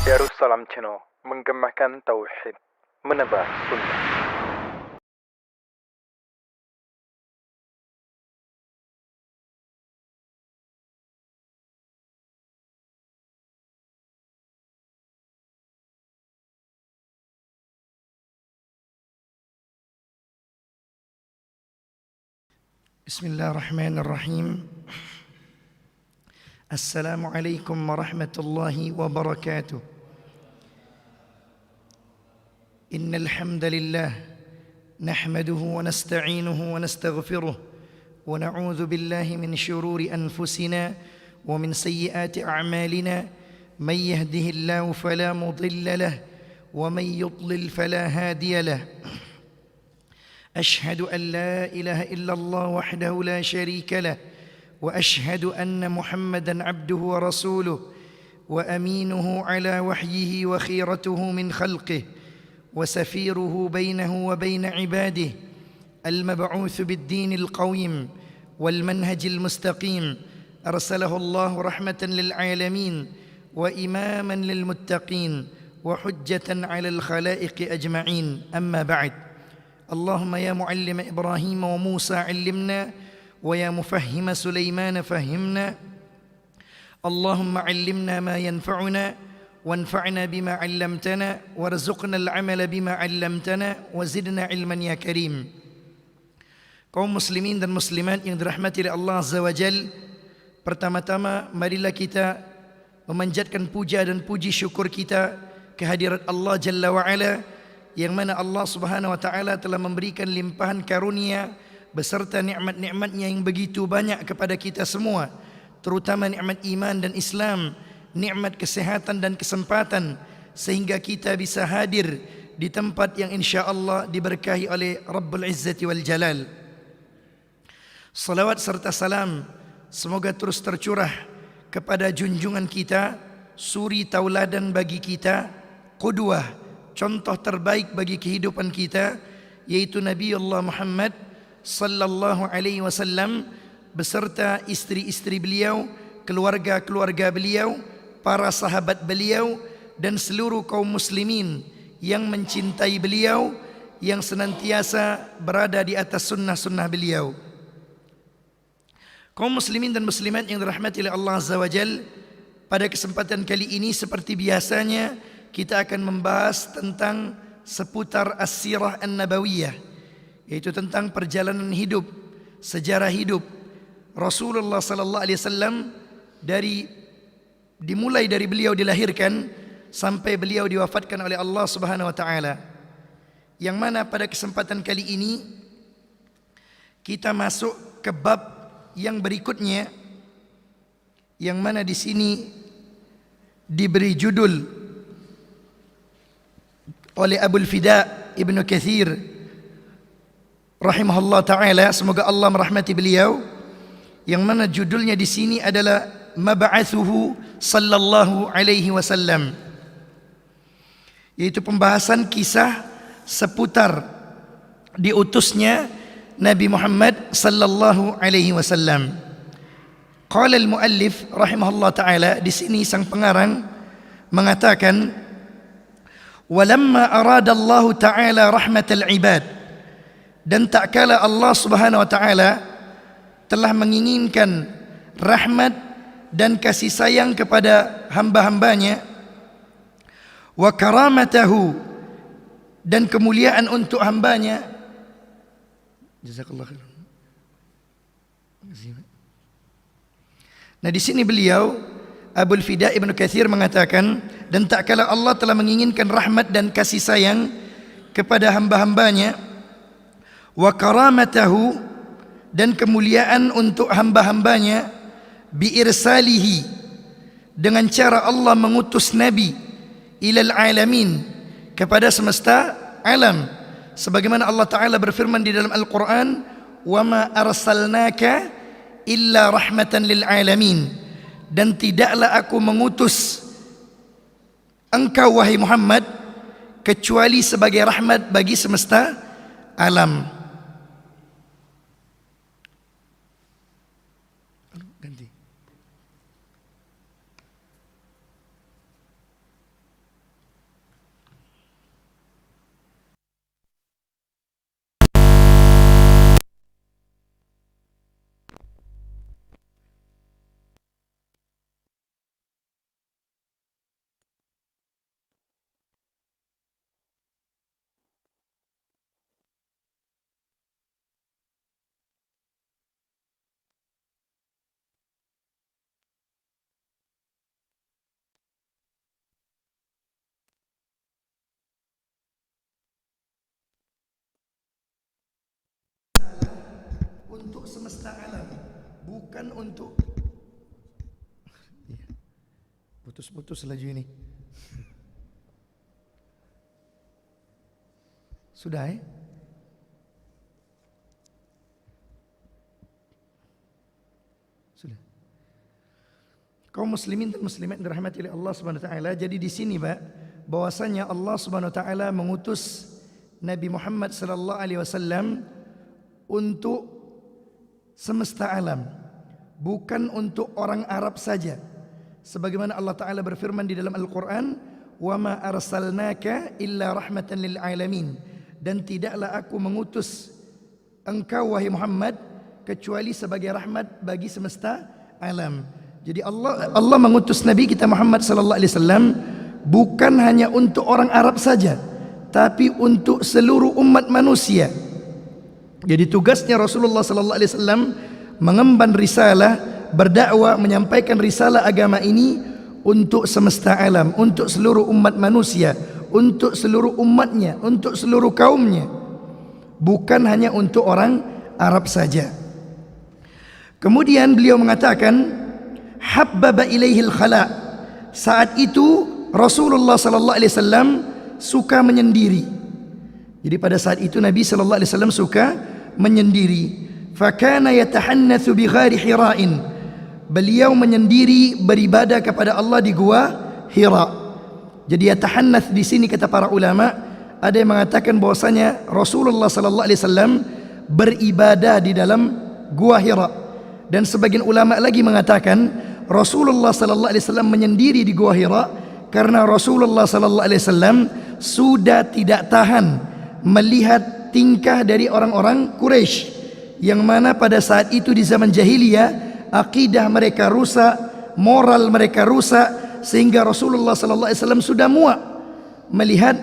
Darussalam Channel menggemakan tauhid, menebar sunnah. Bismillahirrahmanirrahim. Assalamualaikum warahmatullahi wabarakatuh. Innal hamdalillah nahmaduhu wa nasta'inuhu wa nastaghfiruh wa na'udzu billahi min shururi anfusina wa min sayyiati a'malina may yahdihillahu fala mudilla lahu wa may yudlil fala hadiya lahu. أشهد أن لا إله إلا الله وحده لا شريك له وأشهد أن محمدًا عبده ورسوله وأمينه على وحيه وخيرته من خلقه وسفيره بينه وبين عباده المبعوث بالدين القويم والمنهج المستقيم أرسله الله رحمة للعالمين وإمامًا للمتقين وحجة على الخلائق أجمعين. أما بعد، اللهم يا معلم إبراهيم وموسى علمنا ويا مفهم سليمان فهمنا. اللهم علمنا ما ينفعنا وانفعنا بما علمتنا وارزقنا العمل بما علمتنا وزدنا علما يا كريم. Kaum muslimin dan muslimat yang dirahmati oleh Allah Azza wa Jal, pertama-tama marilah kita memanjatkan puja dan puji syukur kita kehadirat Allah Jalla wa Ala, yang mana Allah Subhanahu wa taala telah memberikan limpahan karunia beserta nikmat-nikmatnya yang begitu banyak kepada kita semua, terutama nikmat iman dan Islam, nikmat kesehatan dan kesempatan, sehingga kita bisa hadir di tempat yang insya-Allah diberkahi oleh Rabbul Izzati wal Jalal. Salawat serta salam semoga terus tercurah kepada junjungan kita, suri tauladan bagi kita, qudwah, contoh terbaik bagi kehidupan kita, yaitu Nabi Allah Muhammad sallallahu alaihi wasallam beserta istri-istri beliau, keluarga-keluarga beliau, para sahabat beliau dan seluruh kaum muslimin yang mencintai beliau, yang senantiasa berada di atas sunnah-sunnah beliau. Kaum muslimin dan muslimat yang dirahmati oleh Allah Azza wa Jal, pada kesempatan kali ini seperti biasanya kita akan membahas tentang seputar as-sirah an-nabawiyah, yaitu tentang perjalanan hidup, sejarah hidup Rasulullah sallallahu alaihi wasallam dimulai dari beliau dilahirkan sampai beliau diwafatkan oleh Allah Subhanahu wa taala. Yang mana pada kesempatan kali ini kita masuk ke bab yang berikutnya, yang mana di sini diberi judul oleh Abul Fida Ibnu Katsir rahimahullah taala, semoga Allah merahmati beliau, yang mana judulnya di sini adalah Mab'atsuhu sallallahu alaihi wasallam, yaitu pembahasan kisah seputar diutusnya Nabi Muhammad sallallahu alaihi wasallam. Qala al-muallif rahimahullah taala, di sini sang pengarang mengatakan, walamma arada Allah taala rahmatal ibad, dan tak kala Allah Subhanahu wa taala telah menginginkan rahmat dan kasih sayang kepada hamba-hambanya, wa karamatahu, dan kemuliaan untuk hambanya. Jazakallahu khairan. Nah, di sini beliau Abul Fida Ibnu Katsir mengatakan, dan tak kala Allah telah menginginkan rahmat dan kasih sayang kepada hamba-hambanya, wa karamatahu, dan kemuliaan untuk hamba-hambanya, bi irsalihi, dengan cara Allah mengutus Nabi ilal alamin, kepada semesta alam, sebagaimana Allah Ta'ala berfirman di dalam Al-Quran, wa ma arsalnaka illa rahmatan lil alamin, dan tidaklah aku mengutus engkau wahai Muhammad kecuali sebagai rahmat bagi semesta alam. semesta alam, bukan untuk putus-putus laju ini. Sudah Sudah. Kaum muslimin dan muslimat dirahmati oleh Allah Subhanahu wa taala. Jadi di sini, Pak, bahwasanya Allah Subhanahu wa taala mengutus Nabi Muhammad sallallahu alaihi wasallam untuk semesta alam, bukan untuk orang Arab saja. Sebagaimana Allah taala berfirman di dalam Al-Qur'an, "Wa ma arsalnaka illa rahmatan lil alamin." Dan tidaklah aku mengutus engkau wahai Muhammad kecuali sebagai rahmat bagi semesta alam. Jadi Allah mengutus Nabi kita Muhammad sallallahu alaihi wasallam bukan hanya untuk orang Arab saja, tapi untuk seluruh umat manusia. Jadi tugasnya Rasulullah sallallahu alaihi wasallam mengemban risalah, berdakwah, menyampaikan risalah agama ini untuk semesta alam, untuk seluruh umat manusia, untuk seluruh umatnya, untuk seluruh kaumnya, bukan hanya untuk orang Arab saja. Kemudian beliau mengatakan, habbaba ilaihil khala. Saat itu Rasulullah sallallahu alaihi wasallam suka menyendiri. Jadi pada saat itu Nabi sallallahu alaihi wasallam suka menyendiri. Fakana yatahannatsu bi ghari Hira'in. Beliau menyendiri beribadah kepada Allah di gua Hira. Jadi yatahannath di sini kata para ulama, ada yang mengatakan bahwasanya Rasulullah sallallahu alaihi wasallam beribadah di dalam gua Hira. Dan sebagian ulama lagi mengatakan Rasulullah sallallahu alaihi wasallam menyendiri di gua Hira karena Rasulullah sallallahu alaihi wasallam sudah tidak tahan melihat tingkah dari orang-orang Quraisy yang mana pada saat itu di zaman jahiliyah akidah mereka rusak, moral mereka rusak, sehingga Rasulullah sallallahu alaihi wasallam sudah muak melihat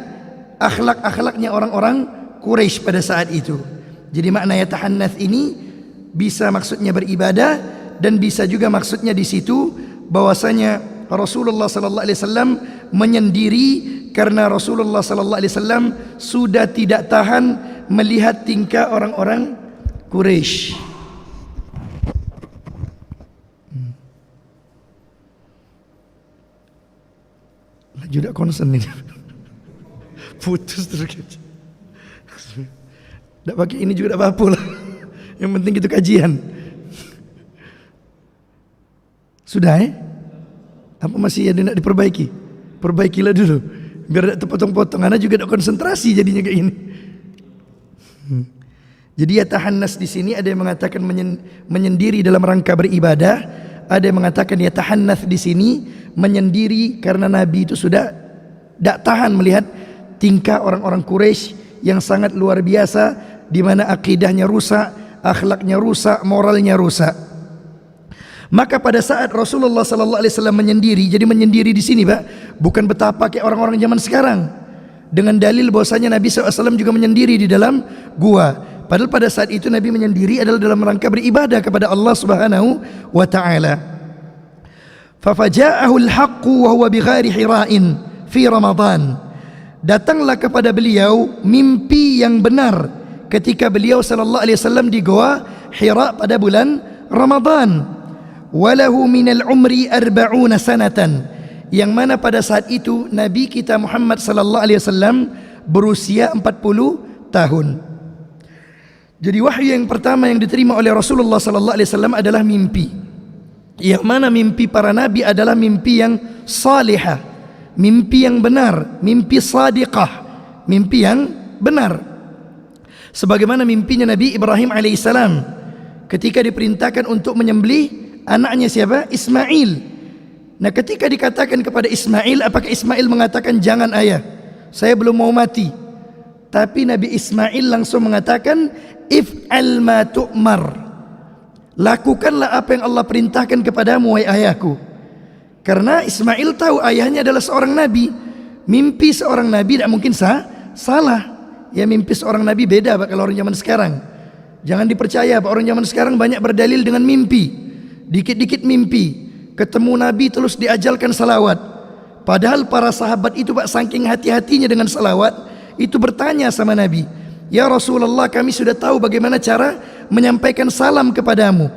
akhlak-akhlaknya orang-orang Quraisy pada saat itu. Jadi makna yatahannath ini bisa maksudnya beribadah dan bisa juga maksudnya di situ bahwasanya Rasulullah sallallahu alaihi wasallam menyendiri karena Rasulullah sallallahu alaihi wasallam sudah tidak tahan melihat tingkah orang-orang Quraisy. Laju tak konsen ini. Putus terus. Tak pakai ini juga tak apa-apa lah. Yang penting itu kajian. Sudah Apa masih ada nak diperbaiki? Perbaikilah dulu biar tak terpotong-potong. Ana juga tak konsentrasi jadinya kayak ini. Jadi yatahannas di sini ada yang mengatakan menyendiri dalam rangka beribadah, ada yang mengatakan yatahannas di sini menyendiri karena Nabi itu sudah tak tahan melihat tingkah orang-orang Quraisy yang sangat luar biasa, di mana akidahnya rusak, akhlaknya rusak, moralnya rusak. Maka pada saat Rasulullah sallallahu alaihi wasallam menyendiri, jadi menyendiri di sini, Pak, bukan betapa kayak orang-orang zaman sekarang dengan dalil bahwasanya Nabi SAW juga menyendiri di dalam gua. Padahal pada saat itu Nabi menyendiri adalah dalam rangka beribadah kepada Allah Subhanahu wa taala. Fafaja'ahu al-haqqu wa huwa bighari Hira'in fi Ramadan. Datanglah kepada beliau mimpi yang benar ketika beliau sallallahu alaihi wasallam di gua Hira pada bulan Ramadan. Walahu minal umri 40 sanatan, yang mana pada saat itu Nabi kita Muhammad sallallahu alaihi wasallam berusia 40 tahun. Jadi wahyu yang pertama yang diterima oleh Rasulullah sallallahu alaihi wasallam adalah mimpi. Yang mana mimpi para nabi adalah mimpi yang salihah, mimpi yang benar, mimpi sadiqah, mimpi yang benar. Sebagaimana mimpinya Nabi Ibrahim alaihissalam ketika diperintahkan untuk menyembelih anaknya siapa? Ismail. Nah, ketika dikatakan kepada Ismail, apakah Ismail mengatakan jangan ayah, saya belum mau mati? Tapi Nabi Ismail langsung mengatakan if'al ma tu'mar, lakukanlah apa yang Allah perintahkan kepadamu wahai ayahku. Karena Ismail tahu ayahnya adalah seorang nabi. Mimpi seorang nabi tidak mungkin salah. Ya, mimpi seorang nabi beda Pak kalau orang zaman sekarang. Jangan dipercaya Pak, orang zaman sekarang banyak berdalil dengan mimpi. Dikit-dikit mimpi, ketemu Nabi terus diajalkan salawat. Padahal para sahabat itu Pak saking hati-hatinya dengan salawat, itu bertanya sama Nabi, ya Rasulullah, kami sudah tahu bagaimana cara menyampaikan salam kepadamu.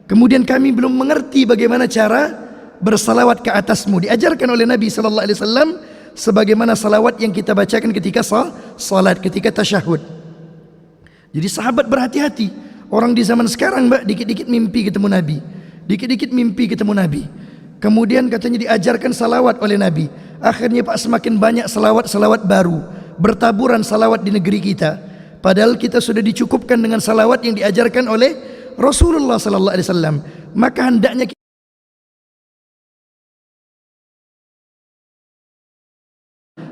Kemudian kami belum mengerti bagaimana cara bersalawat ke atasmu. Diajarkan oleh Nabi sallallahu alaihi wasallam sebagaimana salawat yang kita bacakan ketika salat, ketika tasyahud. Jadi sahabat berhati-hati. Orang di zaman sekarang, Mbak, dikit-dikit mimpi ketemu Nabi. Dikit-dikit mimpi ketemu Nabi. Kemudian katanya diajarkan salawat oleh Nabi. Akhirnya Pak, semakin banyak salawat-salawat baru bertaburan salawat di negeri kita. Padahal kita sudah dicukupkan dengan salawat yang diajarkan oleh Rasulullah sallallahu alaihi wasallam. Maka hendaknya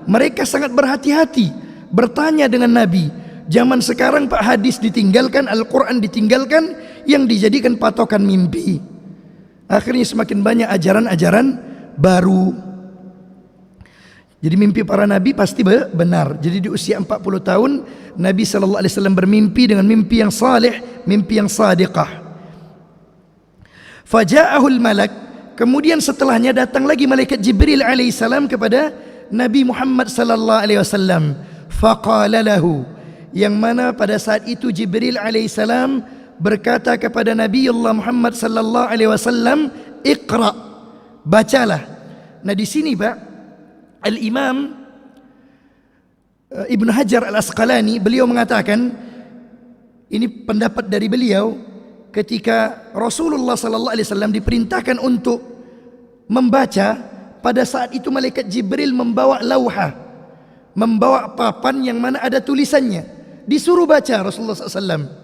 mereka sangat berhati-hati bertanya dengan Nabi. Zaman sekarang Pak, hadis ditinggalkan, Al-Quran ditinggalkan, yang dijadikan patokan mimpi. Akhirnya semakin banyak ajaran-ajaran baru. Jadi mimpi para Nabi pasti benar. Jadi di usia 40 tahun Nabi SAW bermimpi dengan mimpi yang saleh, mimpi yang sadiqah. Faja'ahul malak. Kemudian setelahnya datang lagi malaikat Jibril alaihissalam kepada Nabi Muhammad sallallahu alaihi wasallam. Faqala lahu, yang mana pada saat itu Jibril alaihissalam berkata kepada Nabi Allah Muhammad sallallahu alaihi wasallam, Iqra, bacalah. Nah di sini Pak, Al-Imam Ibn Hajar Al-Asqalani, beliau mengatakan, ini pendapat dari beliau, ketika Rasulullah sallallahu alaihi wasallam diperintahkan untuk membaca, pada saat itu malaikat Jibril membawa lauha, membawa papan yang mana ada tulisannya. Disuruh baca Rasulullah SAW.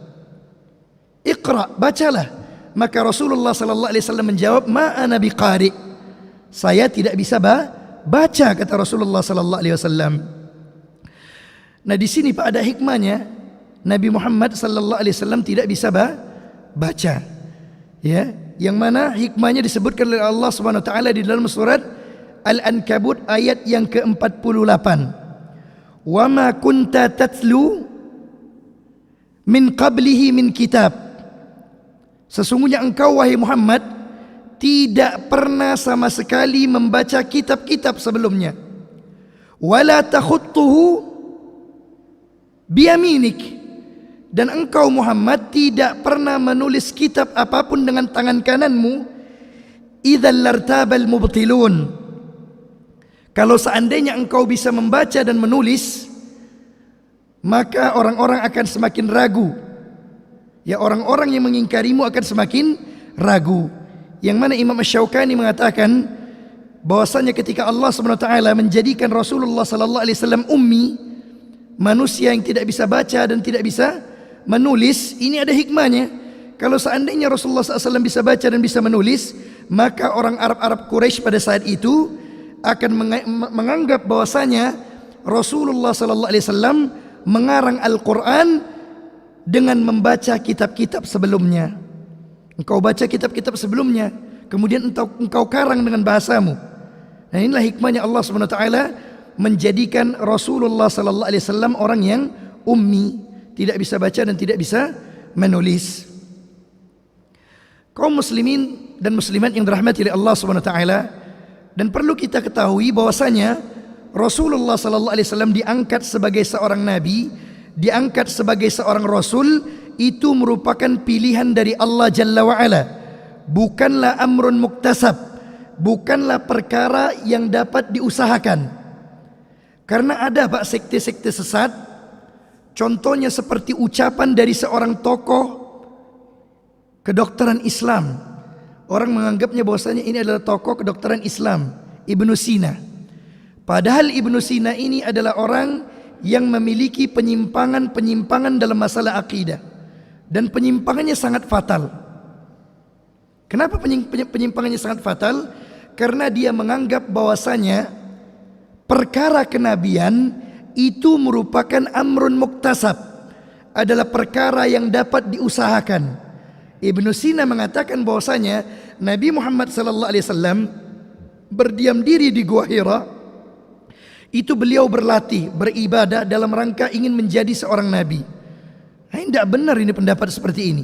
Iqra, bacalah. Maka Rasulullah SAW menjawab, Ma ana biqari, saya tidak bisa baca, kata Rasulullah SAW. Nah di sini Pak ada hikmahnya. Nabi Muhammad SAW tidak bisa baca. Ya, yang mana hikmahnya disebutkan oleh Allah Subhanahu wa taala di dalam surat Al-Ankabut ayat yang ke-48. Wa ma kunta tatlu min qablihi min kitab. Sesungguhnya engkau wahai Muhammad tidak pernah sama sekali membaca kitab-kitab sebelumnya. Wala takhutuhu biyaminik, dan engkau Muhammad tidak pernah menulis kitab apapun dengan tangan kananmu. Idzal lartabal mubtilun, kalau seandainya engkau bisa membaca dan menulis, maka orang-orang akan semakin ragu. Ya, orang-orang yang mengingkarimu akan semakin ragu. Yang mana Imam Asy-Syaukani mengatakan bahwasanya ketika Allah SWT menjadikan Rasulullah SAW ummi, manusia yang tidak bisa baca dan tidak bisa menulis, ini ada hikmahnya. Kalau seandainya Rasulullah SAW bisa baca dan bisa menulis, maka orang Arab-Arab Quraisy pada saat itu akan menganggap bahwasanya Rasulullah SAW mengarang Al-Quran dengan membaca kitab-kitab sebelumnya. Engkau baca kitab-kitab sebelumnya, kemudian engkau karang dengan bahasamu. Nah inilah hikmahnya Allah SWT menjadikan Rasulullah SAW orang yang ummi, tidak bisa baca dan tidak bisa menulis. Kaum muslimin dan muslimat yang dirahmati oleh Allah SWT, dan perlu kita ketahui bahwasanya Rasulullah SAW diangkat sebagai seorang nabi, diangkat sebagai seorang rasul, itu merupakan pilihan dari Allah Jalla wa'ala. Bukanlah amrun muktasab, bukanlah perkara yang dapat diusahakan. Karena ada Pak sekte-sekte sesat, contohnya seperti ucapan dari seorang tokoh kedokteran Islam. Orang menganggapnya bahwasanya ini adalah tokoh kedokteran Islam, Ibnu Sina. Padahal Ibnu Sina ini adalah orang yang memiliki penyimpangan-penyimpangan dalam masalah akidah, dan penyimpangannya sangat fatal. Kenapa penyimpangannya sangat fatal? Karena dia menganggap bahwasanya perkara kenabian itu merupakan amrun muktasab, adalah perkara yang dapat diusahakan. Ibnu Sina mengatakan bahwasanya Nabi Muhammad SAW berdiam diri di Gua Hira, itu beliau berlatih, beribadah dalam rangka ingin menjadi seorang nabi. Nah, tidak benar ini pendapat seperti ini.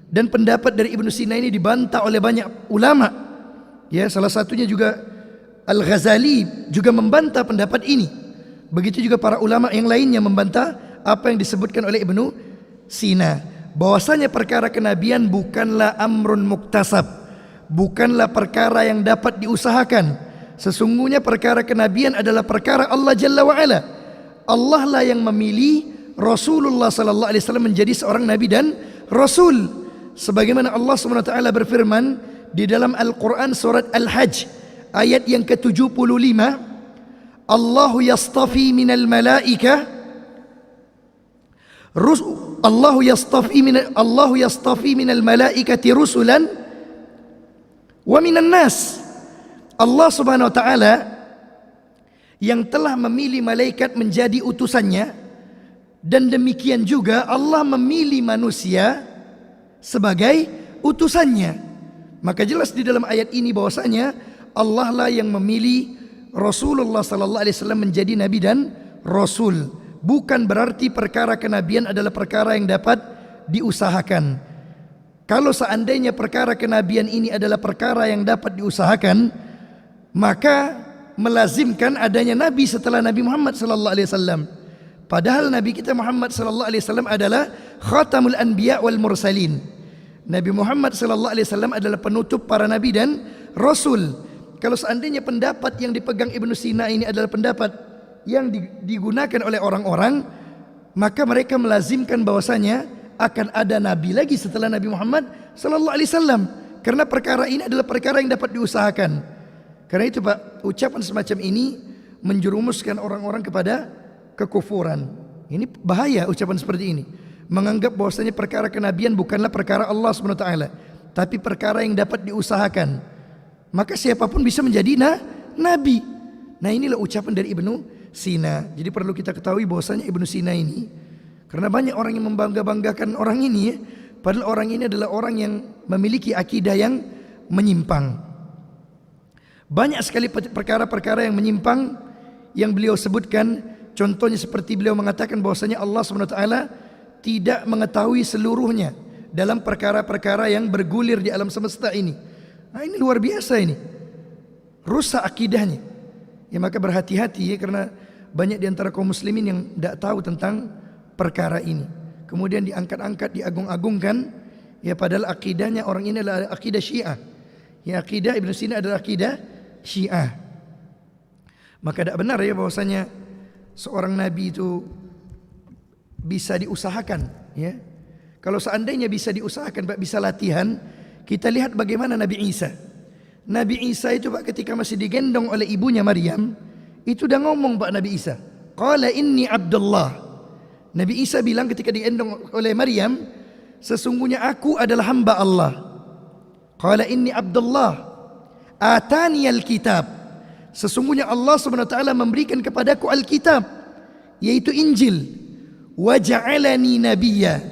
Dan pendapat dari Ibnu Sina ini dibantah oleh banyak ulama. Ya, salah satunya juga Al-Ghazali juga membantah pendapat ini. Begitu juga para ulama yang lainnya membantah apa yang disebutkan oleh Ibnu Sina. bahwasanya perkara kenabian bukanlah amrun muktasab, bukanlah perkara yang dapat diusahakan. Sesungguhnya perkara kenabian adalah perkara Allah Jalla wa'ala. Allah lah yang memilih Rasulullah sallallahu alaihi wasallam menjadi seorang nabi dan rasul. Sebagaimana Allah Subhanahu wa taala berfirman di dalam Al-Qur'an surat Al-Hajj ayat yang ke-75, Allahu yastafi minal malaika Allahu yastafi minal malaikati rusulan wa minan nas. Allah Subhanahu wa taala yang telah memilih malaikat menjadi utusannya, dan demikian juga Allah memilih manusia sebagai utusannya. Maka jelas di dalam ayat ini bahwasanya Allah lah yang memilih Rasulullah sallallahu alaihi wasallam menjadi nabi dan rasul. Bukan berarti perkara kenabian adalah perkara yang dapat diusahakan. Kalau seandainya perkara kenabian ini adalah perkara yang dapat diusahakan, maka melazimkan adanya nabi setelah Nabi Muhammad sallallahu alaihi wasallam. Padahal Nabi kita Muhammad sallallahu alaihi wasallam adalah khatamul anbiya wal mursalin. Nabi Muhammad sallallahu alaihi wasallam adalah penutup para nabi dan rasul. Kalau seandainya pendapat yang dipegang Ibnu Sina ini adalah pendapat yang digunakan oleh orang-orang, maka mereka melazimkan bahwasanya akan ada nabi lagi setelah Nabi Muhammad sallallahu alaihi wasallam, karena perkara ini adalah perkara yang dapat diusahakan. Karena itu Pak, ucapan semacam ini menjerumuskan orang-orang kepada kekufuran. Ini bahaya ucapan seperti ini, menganggap bahwasanya perkara kenabian bukanlah perkara Allah Subhanahu wa taala, tapi perkara yang dapat diusahakan. Maka siapapun bisa menjadi nabi. Nah, inilah ucapan dari Ibnu Sina. Jadi perlu kita ketahui bahwasanya Ibnu Sina ini, karena banyak orang yang membangga-banggakan orang ini ya, padahal orang ini adalah orang yang memiliki akidah yang menyimpang. Banyak sekali perkara-perkara yang menyimpang yang beliau sebutkan. Contohnya seperti beliau mengatakan bahwasanya Allah SWT tidak mengetahui seluruhnya dalam perkara-perkara yang bergulir di alam semesta ini. Nah, ini luar biasa ini. Rusak akidahnya. Ya, maka berhati-hati ya, karena banyak di antara kaum muslimin yang tidak tahu tentang perkara ini. Kemudian diangkat-angkat, diagung-agungkan. Ya, padahal akidahnya orang ini adalah akidah Syiah. Ya, akidah Ibnu Sina adalah akidah Syiah. Maka tidak benar ya bahwasanya seorang nabi itu bisa diusahakan ya. Kalau seandainya bisa diusahakan, Pak, bisa latihan, kita lihat bagaimana Nabi Isa. Nabi Isa itu Pak ketika masih digendong oleh ibunya Maryam, itu udah ngomong Pak Nabi Isa, qala inni Abdullah. Nabi Isa bilang ketika digendong oleh Maryam, sesungguhnya aku adalah hamba Allah. Qala inni Abdullah ataniyal kitab. Sesungguhnya Allah SWT memberikan kepadaku Alkitab, yaitu Injil. Wa ja'alani nabiyya.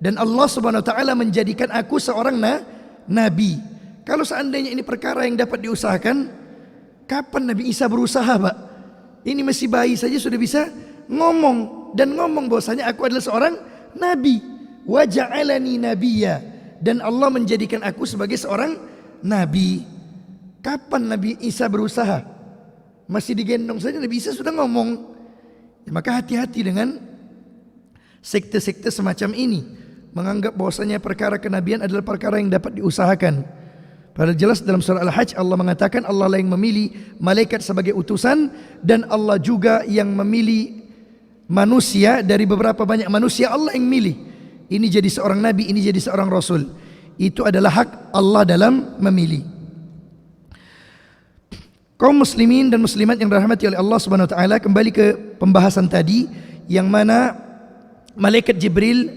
Dan Allah SWT menjadikan aku seorang nabi. Kalau seandainya ini perkara yang dapat diusahakan, kapan Nabi Isa berusaha Pak? Ini masih bayi saja sudah bisa ngomong. Dan ngomong bahwasanya aku adalah seorang nabi. Wa ja'alani nabiyya. Dan Allah menjadikan aku sebagai seorang nabi. Kapan Nabi Isa berusaha? Masih digendong saja Nabi Isa sudah ngomong. Ya, maka hati-hati dengan sekte-sekte semacam ini, menganggap bahwasanya perkara kenabian adalah perkara yang dapat diusahakan. Padahal jelas dalam surah Al-Hajj Allah mengatakan Allah lah yang memilih malaikat sebagai utusan, dan Allah juga yang memilih manusia dari beberapa banyak manusia. Allah yang milih. Ini jadi seorang nabi, ini jadi seorang rasul. Itu adalah hak Allah dalam memilih. Kaum muslimin dan muslimat yang dirahmati oleh Allah Subhanahu wa taala, kembali ke pembahasan tadi yang mana malaikat Jibril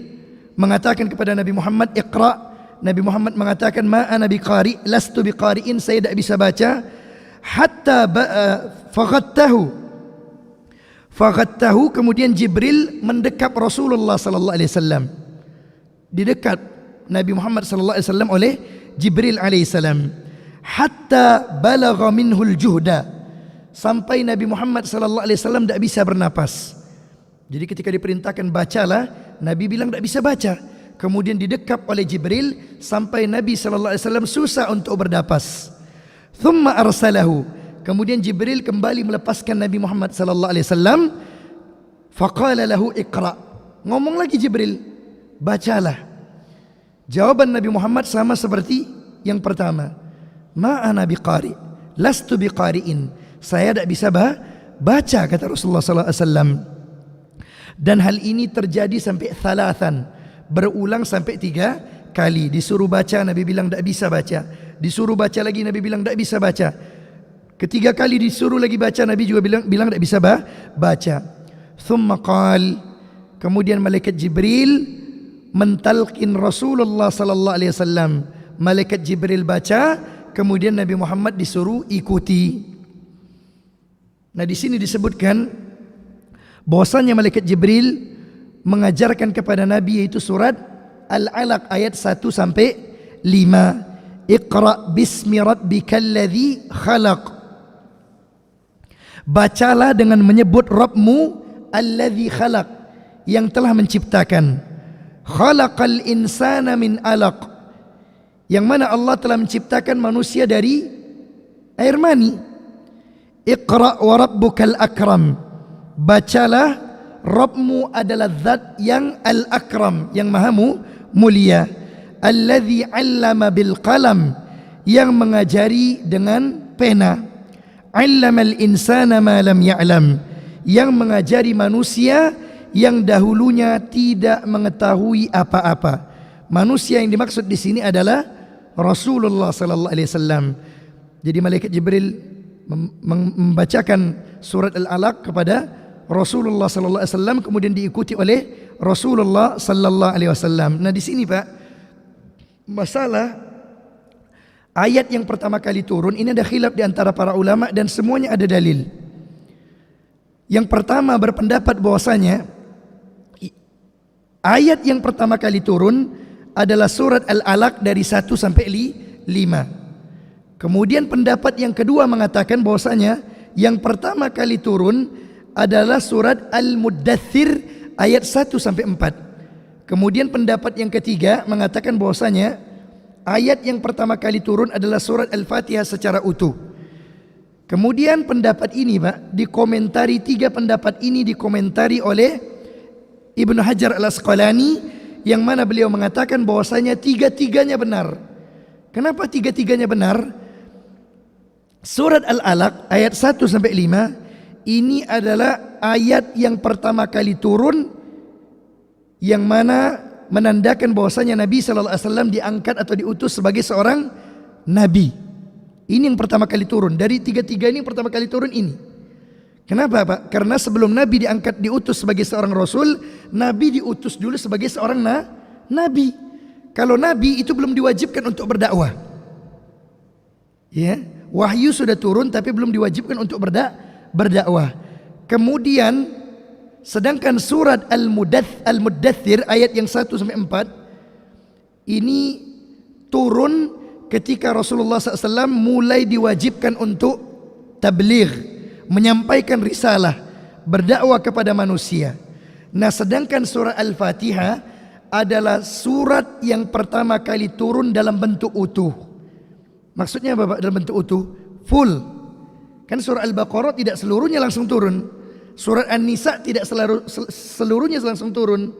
mengatakan kepada Nabi Muhammad, Iqra. Nabi Muhammad mengatakan, ma ana biqari, lastu biqari'in, saya tidak bisa baca. Hatta faghattahu, kemudian Jibril mendekap Rasulullah sallallahu alaihi wasallam. Didekat Nabi Muhammad sallallahu alaihi wasallam oleh Jibril alaihi salam. Hatta balagha minhul juhda, sampai Nabi Muhammad sallallahu alaihi wasallam tidak bisa bernapas. Jadi ketika diperintahkan bacalah, Nabi bilang tidak bisa baca. Kemudian didekap oleh Jibril sampai Nabi sallallahu alaihi wasallam susah untuk bernapas. Thumma arsalahu, kemudian Jibril kembali melepaskan Nabi Muhammad sallallahu alaihi wasallam. Faqala lahu iqra, ngomong lagi Jibril, bacalah. Jawaban Nabi Muhammad sama seperti yang pertama. Ma ana biqari, lastu biqari'in. Saya tidak bisa baca, kata Rasulullah sallallahu alaihi wasallam. Dan hal ini terjadi sampai thalathan, berulang sampai 3 kali. Disuruh baca, Nabi bilang tidak bisa baca. Disuruh baca lagi, Nabi bilang tidak bisa baca. Ketiga kali disuruh lagi baca, Nabi juga bilang tidak bisa baca. Thumma qal, kemudian malaikat Jibril mentalqin Rasulullah sallallahu alaihi wasallam. Malaikat Jibril baca, kemudian Nabi Muhammad disuruh ikuti. Nah, di sini disebutkan bahwasanya malaikat Jibril mengajarkan kepada Nabi, yaitu surat Al-Alaq ayat 1 sampai 5. Iqra bismi rabbikal ladzi khalaq. Bacalah dengan menyebut Rabbmu alladzi khalaq, yang telah menciptakan. Khalaqal insana min alaq, yang mana Allah telah menciptakan manusia dari air mani. Iqra wa rabbukal akram. Bacalah, Rabbmu adalah zat yang al-akram, yang maha mulia. Alladzi 'allama bil qalam, yang mengajari dengan pena. 'Allamal insana ma lam ya'lam, yang mengajari manusia yang dahulunya tidak mengetahui apa-apa. Manusia yang dimaksud di sini adalah Rasulullah sallallahu alaihi wasallam. Jadi malaikat Jibril membacakan surat Al-Alaq kepada Rasulullah sallallahu alaihi wasallam, kemudian diikuti oleh Rasulullah sallallahu alaihi wasallam. Nah, di sini Pak, masalah ayat yang pertama kali turun ini ada khilaf di antara para ulama dan semuanya ada dalil. Yang pertama berpendapat bahwasanya ayat yang pertama kali turun adalah surat Al-Alaq dari 1 sampai 5. Kemudian pendapat yang kedua mengatakan bahwasanya yang pertama kali turun adalah surat Al-Muddathir ayat 1 sampai 4. Kemudian pendapat yang ketiga mengatakan bahwasanya ayat yang pertama kali turun adalah surat Al-Fatihah secara utuh. Kemudian pendapat ini Pak dikomentari, 3 pendapat ini dikomentari oleh Ibnu Hajar Al-Asqalani, yang mana beliau mengatakan bahwasanya 3-tiganya benar. Kenapa 3-tiganya benar? Surat Al-Alaq ayat 1 sampai 5 ini adalah ayat yang pertama kali turun, yang mana menandakan bahwasanya Nabi sallallahu alaihi wasallam diangkat atau diutus sebagai seorang nabi. Ini yang pertama kali turun. Dari 3-tiga ini yang pertama kali turun ini. Kenapa Pak? Karena sebelum Nabi diangkat diutus sebagai seorang Rasul, Nabi diutus dulu sebagai seorang nabi. Kalau Nabi itu belum diwajibkan untuk berdakwah, ya, wahyu sudah turun tapi belum diwajibkan untuk berdakwah. Kemudian sedangkan surat Al-Muddathir ayat yang 1 sampai 4 ini turun ketika Rasulullah SAW mulai diwajibkan untuk tabligh, menyampaikan risalah, berdakwah kepada manusia. Nah, sedangkan surah Al-Fatihah adalah surat yang pertama kali turun dalam bentuk utuh. Maksudnya apa Pak dalam bentuk utuh? Full. Kan surah Al-Baqarah tidak seluruhnya langsung turun. Surat An-Nisa tidak seluruhnya langsung turun.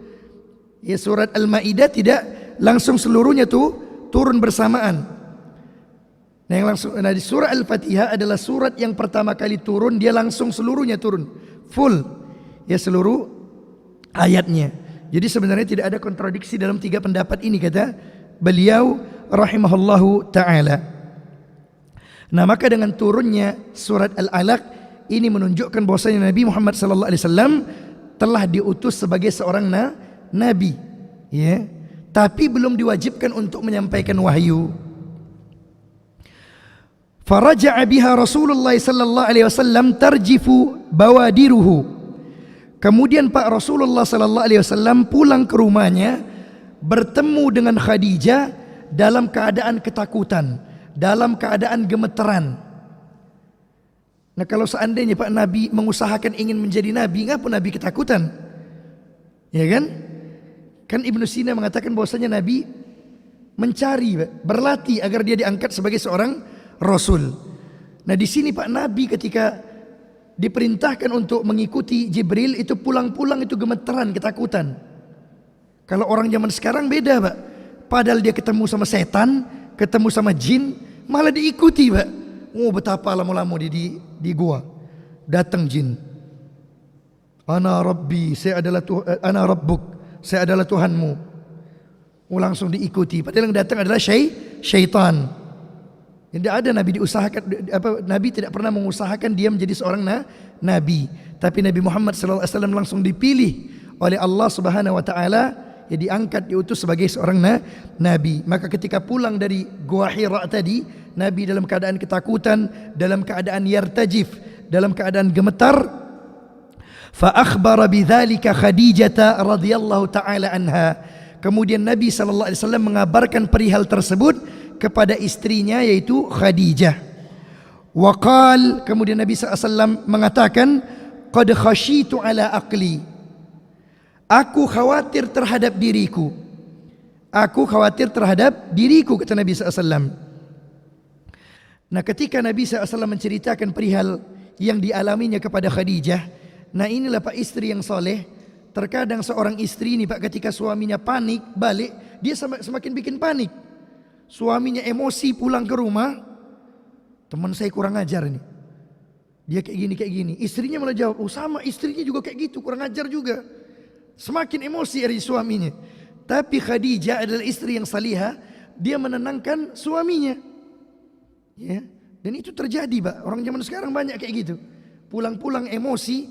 Ya, surat Al-Maidah tidak langsung seluruhnya turun bersamaan. Nah, di surah Al-Fatihah adalah surat yang pertama kali turun, dia langsung seluruhnya turun, full, ya, seluruh ayatnya. Jadi sebenarnya tidak ada kontradiksi dalam 3 pendapat ini, kata beliau rahimahullahu ta'ala. Nah, maka dengan turunnya surat Al-Alaq ini menunjukkan bahwasanya Nabi Muhammad sallallahu alaihi wasallam telah diutus sebagai seorang nabi, ya, tapi belum diwajibkan untuk menyampaikan wahyu. Faraja'a biha Rasulullah sallallahu alaihi wasallam tarjifu bawadiruhu. Kemudian Pak Rasulullah sallallahu alaihi wasallam pulang ke rumahnya bertemu dengan Khadijah dalam keadaan ketakutan, dalam keadaan gemeteran. Nah, kalau seandainya Pak Nabi mengusahakan ingin menjadi nabi, ngapa Nabi ketakutan? Ya kan? Kan Ibnu Sina mengatakan bahwasanya Nabi mencari, berlatih agar dia diangkat sebagai seorang Rasul. Nah, di sini Pak Nabi ketika diperintahkan untuk mengikuti Jibril itu pulang-pulang itu gemeteran, ketakutan. Kalau orang zaman sekarang beda, Pak. Padahal dia ketemu sama setan, ketemu sama jin, malah diikuti, Pak. Oh, betapa lama-lama dia di gua. Datang jin. Ana Rabbi, ana Rabbuk, saya adalah Tuhanmu. Oh, langsung diikuti. Padahal yang datang adalah syaitan. Tidak ada Nabi Nabi tidak pernah mengusahakan dia menjadi seorang nabi. Tapi Nabi Muhammad SAW langsung dipilih oleh Allah Subhanahu Wa Taala, ya diangkat, diutus sebagai seorang nabi. Maka ketika pulang dari Gua Hira tadi, Nabi dalam keadaan ketakutan, dalam keadaan yartajif, dalam keadaan gemetar. Fa akhbara bidzalika Khadijah radhiyallahu taala anha. Kemudian Nabi SAW mengabarkan perihal tersebut kepada istrinya, yaitu Khadijah. Waqal, kemudian Nabi SAW mengatakan, qad khashitu ala aqli. Aku khawatir terhadap diriku. Aku khawatir terhadap diriku, kata Nabi SAW. Nah, ketika Nabi SAW menceritakan perihal yang dialaminya kepada Khadijah, nah inilah Pak istri yang soleh. Terkadang seorang istri ini Pak, ketika suaminya panik balik, dia semakin bikin panik. Suaminya emosi pulang ke rumah, teman saya kurang ajar nih, dia kayak gini. Istrinya malah jawab, oh sama, istrinya juga kayak gitu, kurang ajar juga. Semakin emosi dari suaminya. Tapi Khadijah adalah istri yang salihah, dia menenangkan suaminya. Ya, dan itu terjadi, Pak. Orang zaman sekarang banyak kayak gitu. Pulang-pulang emosi,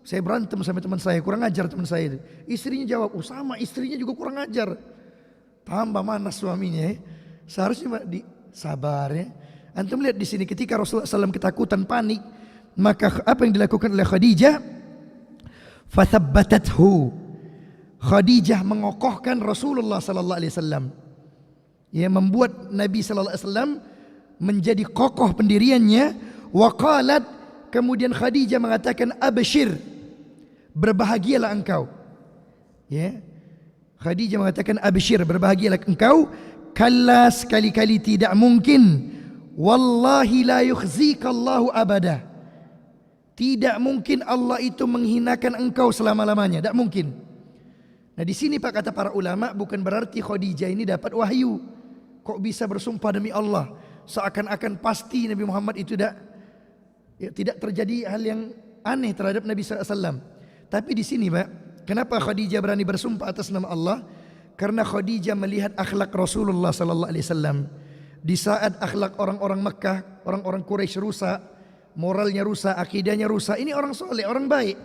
saya berantem sama teman saya, kurang ajar teman saya itu. Istrinya jawab, oh sama, istrinya juga kurang ajar. Tambah manas suaminya. Seharusnya sabar ya. Antum lihat di sini ketika Rasulullah SAW ketakutan, panik, maka apa yang dilakukan oleh Khadijah? Fathabbatathu. Khadijah mengokohkan Rasulullah SAW. Ya, membuat Nabi SAW menjadi kokoh pendiriannya. Waqalat, kemudian Khadijah mengatakan, abshir, berbahagialah engkau. Ya, Khadijah mengatakan, abshir, berbahagialah engkau. Kalla, sekali-kali tidak mungkin. Wallahi la yukhzikallahu abada. Tidak mungkin Allah itu menghinakan engkau selama-lamanya. Tidak mungkin. Nah di sini Pak, kata para ulama, bukan berarti Khadijah ini dapat wahyu. Kok bisa bersumpah demi Allah? Seakan-akan pasti Nabi Muhammad itu tidak terjadi hal yang aneh terhadap Nabi SAW. Tapi di sini Pak, kenapa Khadijah berani bersumpah atas nama Allah? Karena Khadijah melihat akhlak Rasulullah SAW. Di saat akhlak orang-orang Mekah, orang-orang Quraisy rusak, moralnya rusak, akidahnya rusak, ini orang soleh, orang baik.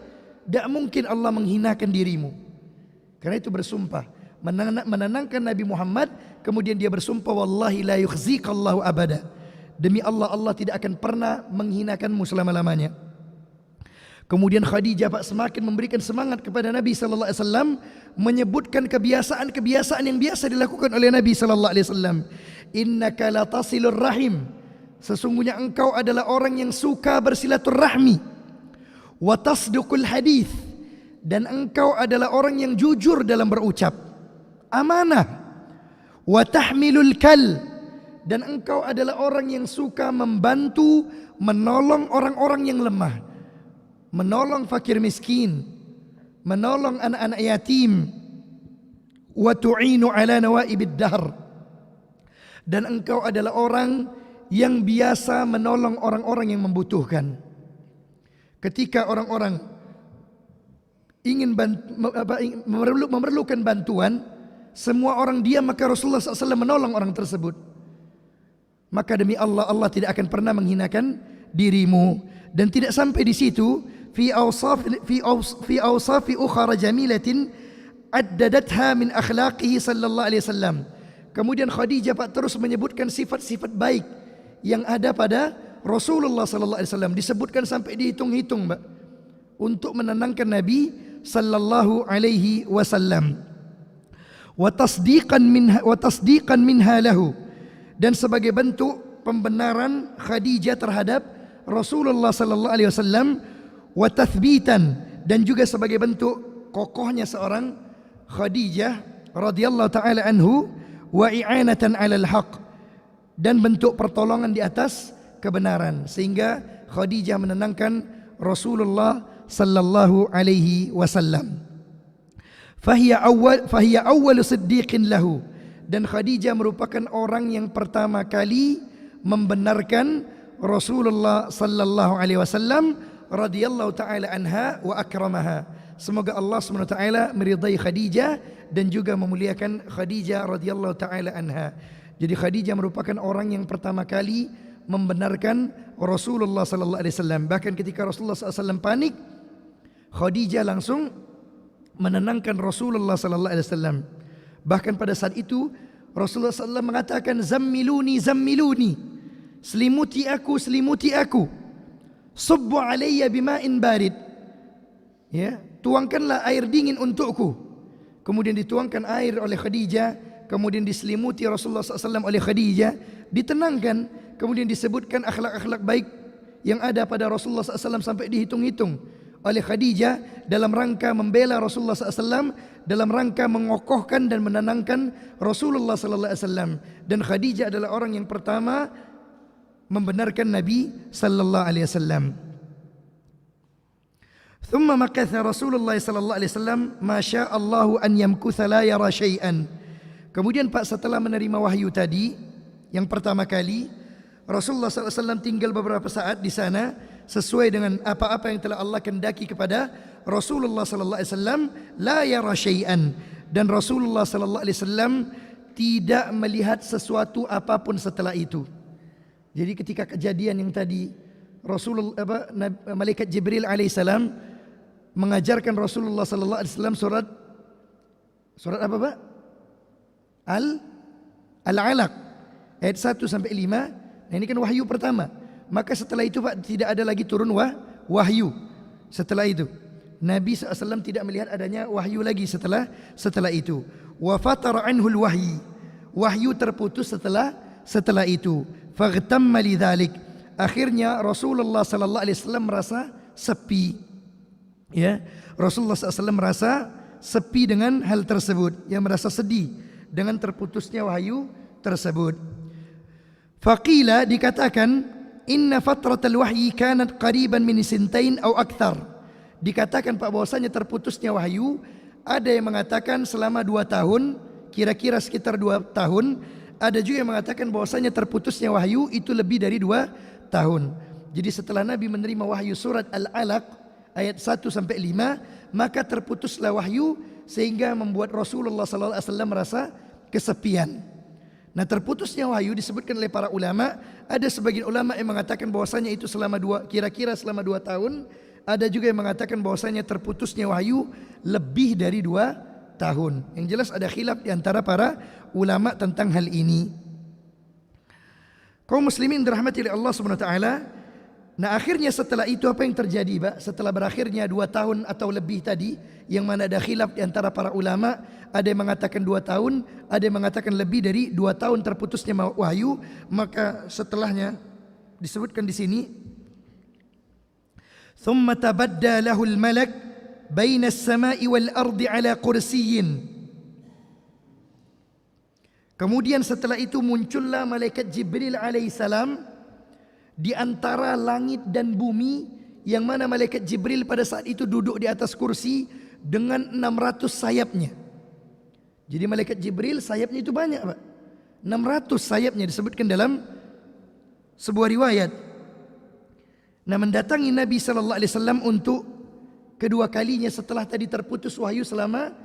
Tidak mungkin Allah menghinakan dirimu. Karena itu bersumpah, menenangkan Nabi Muhammad. Kemudian dia bersumpah, wallahi la yukhzikallahu abada. Demi Allah, Allah tidak akan pernah menghinakanmu selama-lamanya. Kemudian Khadijah Pak semakin memberikan semangat kepada Nabi SAW, menyebutkan kebiasaan-kebiasaan yang biasa dilakukan oleh Nabi SAW. Innaka la tasilur rahim. Sesungguhnya engkau adalah orang yang suka bersilaturahmi. Wa tasduqul hadith. Dan engkau adalah orang yang jujur dalam berucap. Amanah. Wa tahmilul kal. Dan engkau adalah orang yang suka membantu, menolong orang-orang yang lemah. Menolong fakir miskin, menolong anak-anak yatim. Wa tu'inu ala nawaibid dahr. Dan engkau adalah orang yang biasa menolong orang-orang yang membutuhkan. Ketika orang-orang ingin memerlukan bantuan, semua orang diam, maka Rasulullah SAW menolong orang tersebut. Maka demi Allah, Allah tidak akan pernah menghinakan dirimu. Dan tidak sampai di situ, fi awsafi ukhra jamilatin addadatha min akhlaqihi sallallahu alaihi wasallam. Kemudian Khadijah Pak terus menyebutkan sifat-sifat baik yang ada pada Rasulullah sallallahu alaihi wasallam, disebutkan sampai dihitung-hitung, Mbak, untuk menenangkan Nabi sallallahu alaihi wasallam. Wa tasdiqan minha lahu, dan sebagai bentuk pembenaran Khadijah terhadap Rasulullah sallallahu alaihi wasallam, wa tathbitan, dan juga sebagai bentuk kokohnya seorang Khadijah radhiyallahu taala anhu, wa i'anatan 'alal haq, dan bentuk pertolongan di atas kebenaran, sehingga Khadijah menenangkan Rasulullah sallallahu alaihi wasallam. fahiya awwal siddiqin lahu, dan Khadijah merupakan orang yang pertama kali membenarkan Rasulullah sallallahu alaihi wasallam radhiyallahu taala anha wa akramaha. Semoga Allah Subhanahu wa taala meridai Khadijah dan juga memuliakan Khadijah radhiyallahu taala anha. Jadi Khadijah merupakan orang yang pertama kali membenarkan Rasulullah sallallahu alaihi wasallam. Bahkan ketika Rasulullah sallallahu alaihi wasallam panik, Khadijah langsung menenangkan Rasulullah sallallahu alaihi wasallam. Bahkan pada saat itu Rasulullah sallallahu alaihi wasallam mengatakan, zammiluni zammiluni, selimuti aku selimuti aku, subbu alayya bima'in barid, ya, tuangkanlah air dingin untukku. Kemudian dituangkan air oleh Khadijah, kemudian diselimuti Rasulullah SAW oleh Khadijah, ditenangkan. Kemudian disebutkan akhlak-akhlak baik yang ada pada Rasulullah SAW sampai dihitung-hitung oleh Khadijah dalam rangka membela Rasulullah SAW, dalam rangka mengokohkan dan menenangkan Rasulullah SAW. Dan Khadijah adalah orang yang pertama membenarkan Nabi sallallahu alaihi wasallam. Thumma makatha Rasulullah sallallahu alaihi wasallam ma syaa Allah an yamkutha la yara syai'an. Kemudian Pak, setelah menerima wahyu tadi yang pertama kali, Rasulullah sallallahu alaihi wasallam tinggal beberapa saat di sana sesuai dengan apa-apa yang telah Allah kehendaki kepada Rasulullah sallallahu alaihi wasallam, la yara syai'an, dan Rasulullah sallallahu alaihi wasallam tidak melihat sesuatu apapun setelah itu. Jadi ketika kejadian yang tadi Rasulullah malaikat Jibril alaihissalam mengajarkan Rasulullah sallallahu alaihi wasallam surat apa Pak? Al-Alaq ayat 1 sampai 5. Nah, ini kan wahyu pertama. Maka setelah itu Pak tidak ada lagi turun wahyu. Setelah itu Nabi SAW tidak melihat adanya wahyu lagi setelah itu. Wa fatara anhul wahyi. Wahyu terputus setelah itu. Faghtamma lidzalik. Akhirnya Rasulullah sallallahu alaihi wasallam merasa sepi. Ya, Rasulullah SAW merasa sepi dengan hal tersebut, yang merasa sedih dengan terputusnya wahyu tersebut. Faqila, dikatakan, inna fatratal wahyi kanat qariban min sintain aw akthar. Dikatakan Pak bahwasanya terputusnya wahyu, ada yang mengatakan selama 2 tahun, kira-kira sekitar 2 tahun. Ada juga yang mengatakan bahwasanya terputusnya wahyu itu lebih dari 2 tahun. Jadi setelah Nabi menerima wahyu surat Al-Alaq ayat 1 sampai 5, maka terputuslah wahyu sehingga membuat Rasulullah sallallahu alaihi wasallam merasa kesepian. Nah, terputusnya wahyu disebutkan oleh para ulama, ada sebagian ulama yang mengatakan bahwasanya itu kira-kira selama 2 tahun, ada juga yang mengatakan bahwasanya terputusnya wahyu lebih dari 2 tahun. Yang jelas ada khilaf di antara para ulama tentang hal ini. Kaum muslimin dirahmati oleh Allah Subhanahu wa taala. Nah, akhirnya setelah itu apa yang terjadi, Pak? Setelah berakhirnya 2 tahun atau lebih tadi, yang mana ada khilaf di antara para ulama, ada yang mengatakan 2 tahun, ada yang mengatakan lebih dari 2 tahun terputusnya wahyu, maka setelahnya disebutkan di sini, thumma tabadda lahul malak baina as-sama'i wal ardi ala kursiyyin. Kemudian setelah itu muncullah malaikat Jibril alaihissalam di antara langit dan bumi, yang mana malaikat Jibril pada saat itu duduk di atas kursi dengan 600 sayapnya. Jadi malaikat Jibril sayapnya itu banyak, Pak. 600 sayapnya disebutkan dalam sebuah riwayat. Nah, mendatangi Nabi sallallahu alaihi wasallam untuk kedua kalinya setelah tadi terputus wahyu selama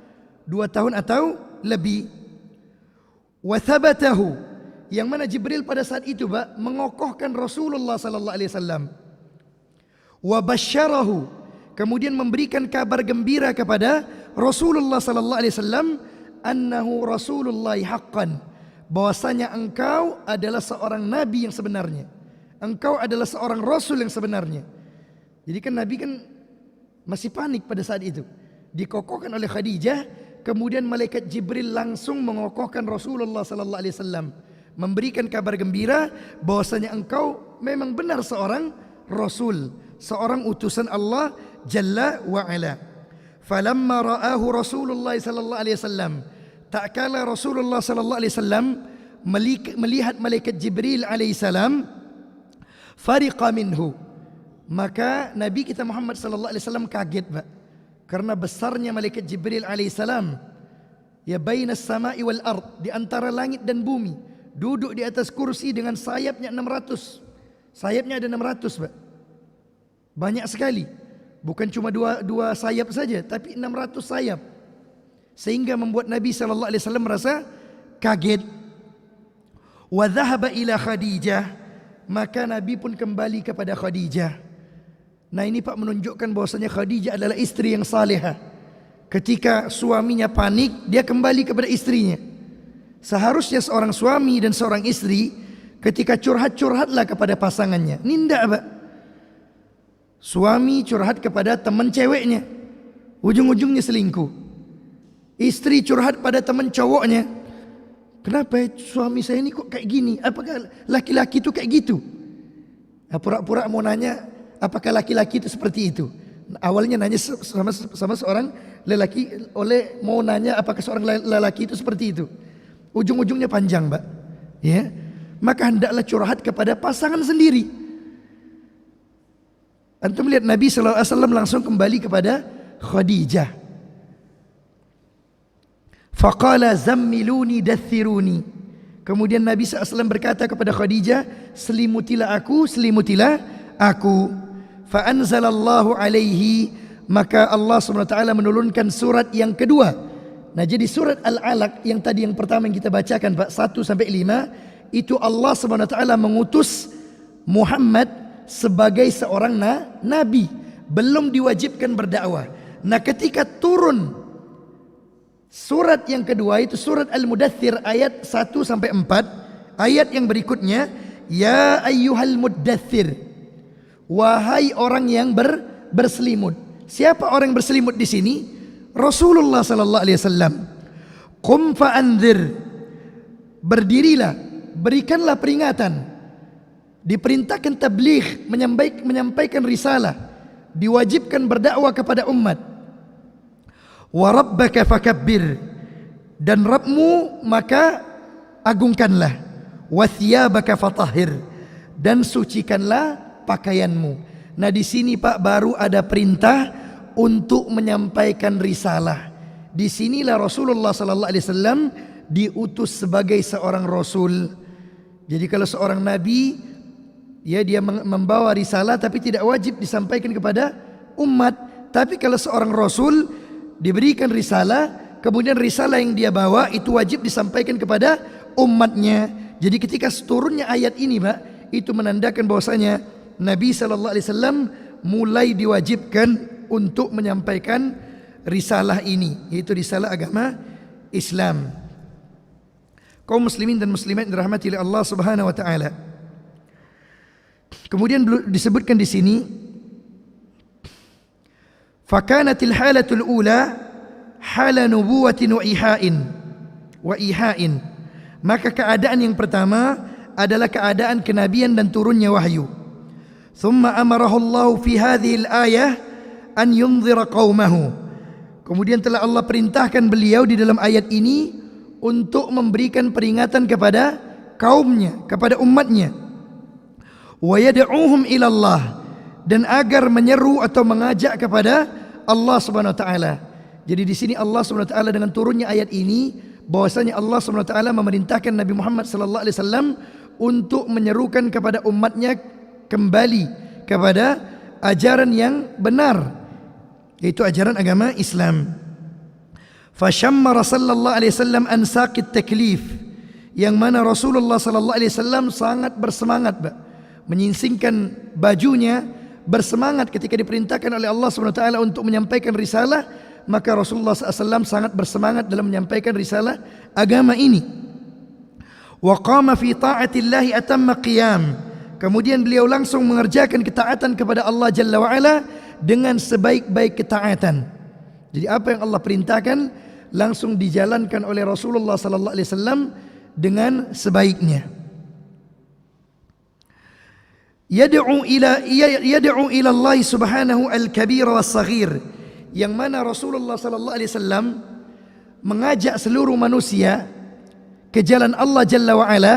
2 tahun atau lebih. Wa thabatahu, yang mana Jibril pada saat itu, Pak, mengokohkan Rasulullah sallallahu alaihi wasallam. Wa basyarahu, kemudian memberikan kabar gembira kepada Rasulullah sallallahu alaihi wasallam, annahu Rasulullah haqqan, bahwasanya engkau adalah seorang nabi yang sebenarnya. Engkau adalah seorang rasul yang sebenarnya. Jadi kan Nabi kan masih panik pada saat itu. Dikokohkan oleh Khadijah, kemudian malaikat Jibril langsung mengokohkan Rasulullah sallallahu alaihi wasallam, memberikan kabar gembira bahwasanya engkau memang benar seorang rasul, seorang utusan Allah Jalla wa Ala. Falamma ra'ahu Rasulullah sallallahu alaihi wasallam, tak kala Rasulullah sallallahu alaihi wasallam melihat malaikat Jibril alaihi salam, fariqa minhu, maka Nabi kita Muhammad sallallahu alaihi wasallam kaget, Pak. karena besarnya malaikat Jibril alaihissalam, ya bainas sama'i wal ard, di antara langit dan bumi, duduk di atas kursi dengan sayapnya 600. Sayapnya ada 600, Pak. Banyak sekali. Bukan cuma dua sayap saja, tapi 600 sayap. Sehingga membuat Nabi sallallahu alaihi wasallam merasa kaget. Wa dhahaba ila Khadijah, maka Nabi pun kembali kepada Khadijah. Nah, ini Pak menunjukkan bahwasanya Khadijah adalah istri yang salehah. Ketika suaminya panik, dia kembali kepada istrinya. Seharusnya seorang suami dan seorang istri ketika curhatlah kepada pasangannya. Ini enggak, Pak. Suami curhat kepada teman ceweknya, ujung-ujungnya selingkuh. Istri curhat pada teman cowoknya, kenapa suami saya ini kok kayak gini? Apakah laki-laki itu kayak gitu? Nah, pura-pura mau nanya, apakah laki-laki itu seperti itu? Awalnya nanya sama seorang lelaki, mau nanya apakah seorang lelaki itu seperti itu. Ujung-ujungnya panjang, Mbak. Ya, maka hendaklah curhat kepada pasangan sendiri. Antum lihat Nabi sallallahu alaihi wasallam langsung kembali kepada Khadijah. Faqala zammiluni dathiruni. Kemudian Nabi SAW berkata kepada Khadijah, selimutilah aku. Fa anzalallahu alaihi, maka Allah SWT menurunkan surat yang kedua. Nah, jadi surat Al-Alaq yang tadi yang pertama yang kita bacakan, Pak, 1 sampai 5, itu Allah SWT mengutus Muhammad sebagai seorang nabi, belum diwajibkan berdakwah. Nah, ketika turun surat yang kedua, itu surat Al-Mudaththir ayat 1 sampai 4, ayat yang berikutnya, ya ayyuhal muddaththir, wahai orang yang berselimut. Siapa orang yang berselimut di sini? Rasulullah sallallahu alaihi wasallam. Qum fa'anzir, berdirilah, berikanlah peringatan. Diperintahkan tabligh, menyampaikan risalah, diwajibkan berdakwah kepada umat. Wa rabbaka fakabbir, dan Rabbmu maka agungkanlah. Wa thiyabaka fatahhir, dan sucikanlah pakaianmu. Nah, di sini Pak baru ada perintah untuk menyampaikan risalah. Di sinilah Rasulullah sallallahu alaihi wasallam diutus sebagai seorang rasul. Jadi kalau seorang nabi, ya, dia membawa risalah tapi tidak wajib disampaikan kepada umat. Tapi kalau seorang rasul diberikan risalah, kemudian risalah yang dia bawa itu wajib disampaikan kepada umatnya. Jadi ketika turunnya ayat ini, Pak, itu menandakan bahwasanya Nabi sallallahu alaihi wasallam mulai diwajibkan untuk menyampaikan risalah ini, yaitu risalah agama Islam. Kaum muslimin dan muslimat yang dirahmati oleh Allah Subhanahu wa taala. Kemudian disebutkan di sini, fakanatil halatul ula hala nubuwatin wa ihain. Maka keadaan yang pertama adalah keadaan kenabian dan turunnya wahyu. Thumma amarahu Allah fi hadhihi al-ayah an yunzira qaumahu. Kemudian telah Allah perintahkan beliau di dalam ayat ini untuk memberikan peringatan kepada kaumnya, kepada umatnya. Wa yad'uuhum ila Allah, dan agar menyeru atau mengajak kepada Allah Subhanahu wa taala. Jadi di sini Allah Subhanahu wa taala dengan turunnya ayat ini, bahwasanya Allah Subhanahu wa taala memerintahkan Nabi Muhammad sallallahu alaihi wasallam untuk menyerukan kepada umatnya kembali kepada ajaran yang benar, yaitu ajaran agama Islam. Fashammara sallallahu alaihi wasallam an saqit taklif, yang mana Rasulullah sallallahu alaihi wasallam sangat bersemangat, menyingsingkan bajunya, bersemangat ketika diperintahkan oleh Allah Subhanahu wa taala untuk menyampaikan risalah. Maka Rasulullah SAW sangat bersemangat dalam menyampaikan risalah agama ini. Wa qama fi ta'atillahi atamma qiyam, kemudian beliau langsung mengerjakan ketaatan kepada Allah Jalla wa'ala dengan sebaik-baik ketaatan. Jadi apa yang Allah perintahkan langsung dijalankan oleh Rasulullah sallallahu alaihi wasallam dengan sebaiknya. Yad'u ila Allah subhanahu al-kabir was-saghir, yang mana Rasulullah sallallahu alaihi wasallam mengajak seluruh manusia ke jalan Allah Jalla wa'ala,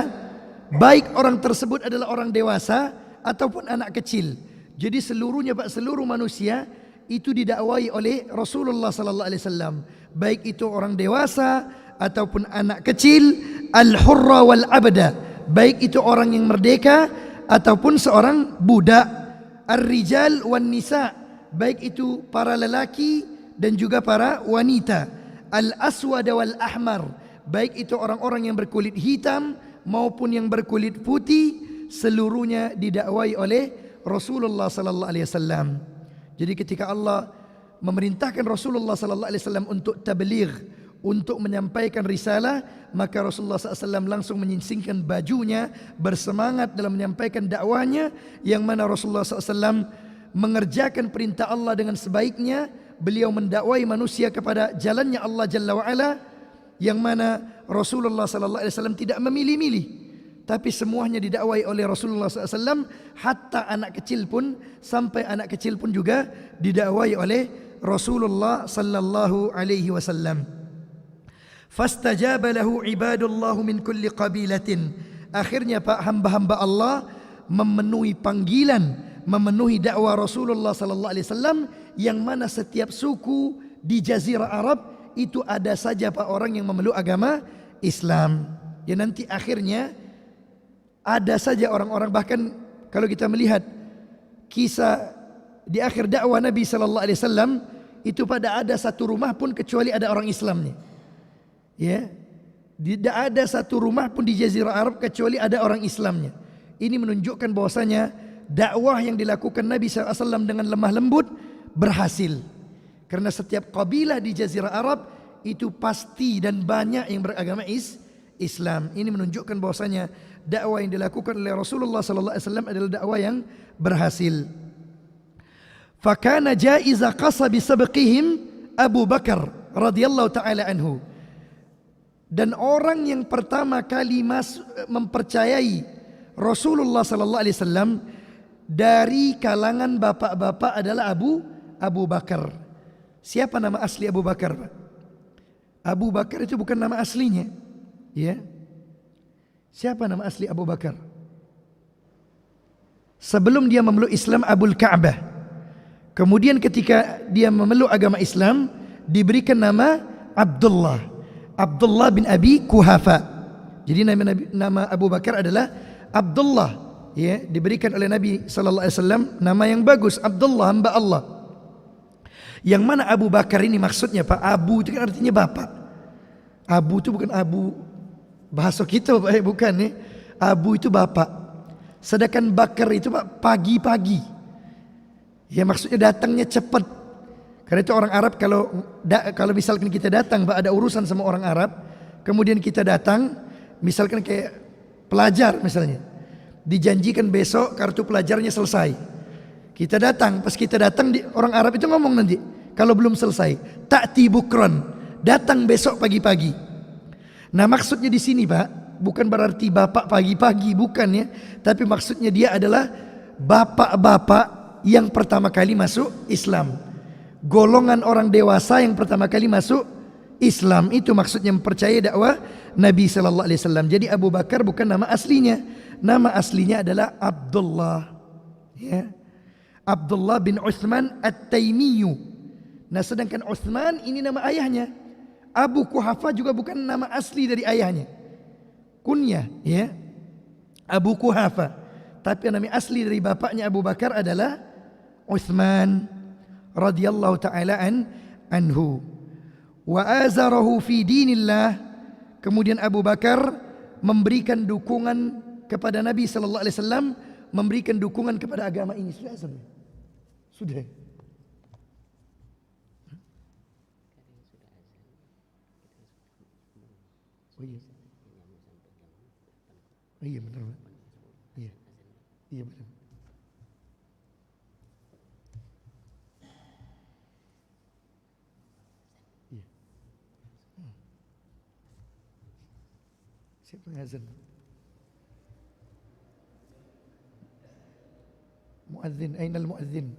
baik orang tersebut adalah orang dewasa ataupun anak kecil. Jadi seluruhnya, Pak, seluruh manusia itu didakwai oleh Rasulullah sallallahu alaihi wasallam, baik itu orang dewasa ataupun anak kecil, al-hurra wal abda, baik itu orang yang merdeka ataupun seorang budak, ar-rijal wan nisa, baik itu para lelaki dan juga para wanita, al-aswad wal ahmar, baik itu orang-orang yang berkulit hitam maupun yang berkulit putih, seluruhnya didakwai oleh Rasulullah sallallahu alaihi wasallam. Jadi ketika Allah memerintahkan Rasulullah sallallahu alaihi wasallam untuk tabligh, untuk menyampaikan risalah, maka Rasulullah SAW langsung menyingsingkan bajunya, bersemangat dalam menyampaikan dakwahnya, yang mana Rasulullah SAW mengerjakan perintah Allah dengan sebaiknya. Beliau mendakwai manusia kepada jalannya Allah Jalla wa'ala, yang mana Rasulullah SAW tidak memilih-milih, tapi semuanya didakwai oleh Rasulullah SAW. Hatta anak kecil pun, sampai anak kecil pun juga didakwai oleh Rasulullah sallallahu alaihi wasallam. Fastajaba lahu ibadullah min kulli qabilatin. Akhirnya Pak, hamba-hamba Allah memenuhi panggilan, memenuhi dakwah Rasulullah sallallahu alaihi wasallam, yang mana setiap suku di jazirah Arab itu ada saja Pak orang yang memeluk agama Islam. Ya nanti akhirnya ada saja orang-orang, bahkan kalau kita melihat kisah di akhir dakwah Nabi sallallahu alaihi wasallam itu pada ada satu rumah pun kecuali ada orang Islamnya. Ya, tidak ada satu rumah pun di Jazirah Arab kecuali ada orang Islamnya. Ini menunjukkan bahwasanya dakwah yang dilakukan Nabi SAW dengan lemah lembut berhasil. Karena setiap kabilah di Jazirah Arab itu pasti dan banyak yang beragama Islam. Ini menunjukkan bahwasanya dakwah yang dilakukan oleh Rasulullah SAW adalah dakwah yang berhasil. Fakana jaiza qasabi sabqihim Abu Bakar radhiyallahu taala anhu. Dan orang yang pertama kali mempercayai Rasulullah sallallahu alaihi wasallam dari kalangan bapak-bapak adalah Abu Bakar. Siapa nama asli Abu Bakar, Pak? Abu Bakar itu bukan nama aslinya, ya. Siapa nama asli Abu Bakar? Sebelum dia memeluk Islam, Abul Ka'bah. Kemudian ketika dia memeluk agama Islam, diberikan nama Abdullah bin Abi Kuhafa. Jadi nama Abu Bakar adalah Abdullah, ya, diberikan oleh Nabi sallallahu alaihi wasallam nama yang bagus, Abdullah, hamba Allah. Yang mana Abu Bakar ini maksudnya Pak, Abu itu kan artinya bapak. Abu itu bukan Abu bahasa kita Pak, bukan ya. Abu itu bapak. Sedangkan Bakar itu Pak pagi-pagi. Ya maksudnya datangnya cepat. Karena itu orang Arab kalau misalkan kita datang, Pak, ada urusan sama orang Arab, kemudian kita datang, misalkan kayak pelajar misalnya, dijanjikan besok kartu pelajarnya selesai. Kita datang, pas kita datang orang Arab itu ngomong nanti, kalau belum selesai, ta'ti bukron, datang besok pagi-pagi. Nah maksudnya di sini Pak, bukan berarti bapak pagi-pagi, bukan ya, tapi maksudnya dia adalah bapak-bapak yang pertama kali masuk Islam. Golongan orang dewasa yang pertama kali masuk Islam, itu maksudnya mempercayai dakwah Nabi sallallahu alaihi wasallam. Jadi Abu Bakar bukan nama aslinya. Nama aslinya adalah Abdullah, ya. Abdullah bin Uthman At-Taimiyu. Nah, sedangkan Uthman ini nama ayahnya. Abu Kuhafa juga bukan nama asli dari ayahnya. Kunyah, ya. Abu Kuhafa. Tapi nama asli dari bapaknya Abu Bakar adalah Uthman radhiyallahu taala anhu. Wa azarahu fi dinillah. Kemudian Abu Bakar memberikan dukungan kepada Nabi sallallahu alaihi wasallam, memberikan dukungan kepada agama ini. Sudah azan? Sudah. Oh iya. Oh iya benar. Iya. Iya benar. Siapa yang azan? Muadzin, aina al-muadzin?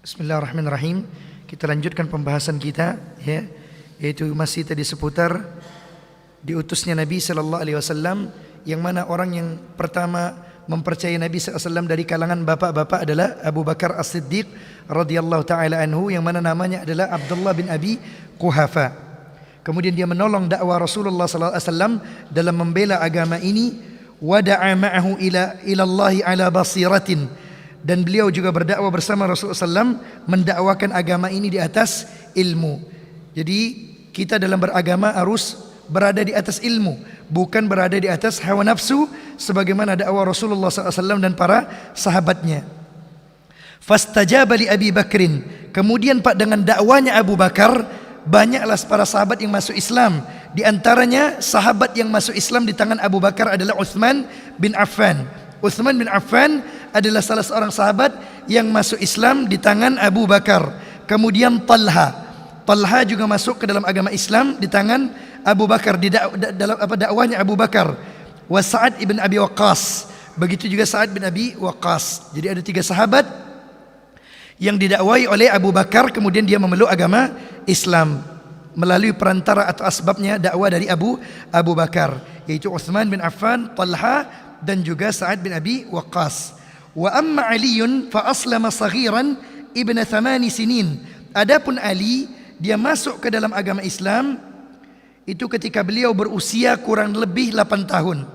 Bismillahirrahmanirrahim. Kita lanjutkan pembahasan kita, ya, yaitu masih tadi seputar diutusnya Nabi sallallahu alaihi wasallam, yang mana orang yang pertama mempercayai Nabi sallallahu alaihi wasallam dari kalangan bapak-bapak adalah Abu Bakar As-Siddiq radhiyallahu taala anhu, yang mana namanya adalah Abdullah bin Abi Quhafa. Kemudian dia menolong dakwah Rasulullah sallallahu alaihi wasallam dalam membela agama ini, wa da'a ma'ahu ila Allah ala basiratin, dan beliau juga berdakwah bersama Rasulullah SAW, mendakwakan agama ini di atas ilmu. Jadi kita dalam beragama harus berada di atas ilmu, bukan berada di atas hawa nafsu, sebagaimana dakwah Rasulullah SAW dan para sahabatnya. Fastajaba li Abi Bakrin. Kemudian Pak, dengan dakwanya Abu Bakar, banyaklah para sahabat yang masuk Islam. Di antaranya sahabat yang masuk Islam di tangan Abu Bakar adalah Utsman bin Affan. Utsman bin Affan adalah salah seorang sahabat yang masuk Islam di tangan Abu Bakar. Kemudian Talha juga masuk ke dalam agama Islam di tangan Abu Bakar, di dalam dakwahnya Abu Bakar. Wa Sa'ad ibn Abi Waqqas, begitu juga Sa'ad bin Abi Waqqas. Jadi ada 3 sahabat yang didakwai oleh Abu Bakar, kemudian dia memeluk agama Islam melalui perantara atau asbabnya dakwah dari Abu Bakar, yaitu Utsman bin Affan, Talha, dan juga Sa'ad bin Abi Waqqas. Wa amma Aliun fa aslama saghiran ibn 8 sinin. Adapun Ali, dia masuk ke dalam agama Islam itu ketika beliau berusia kurang lebih 8 tahun.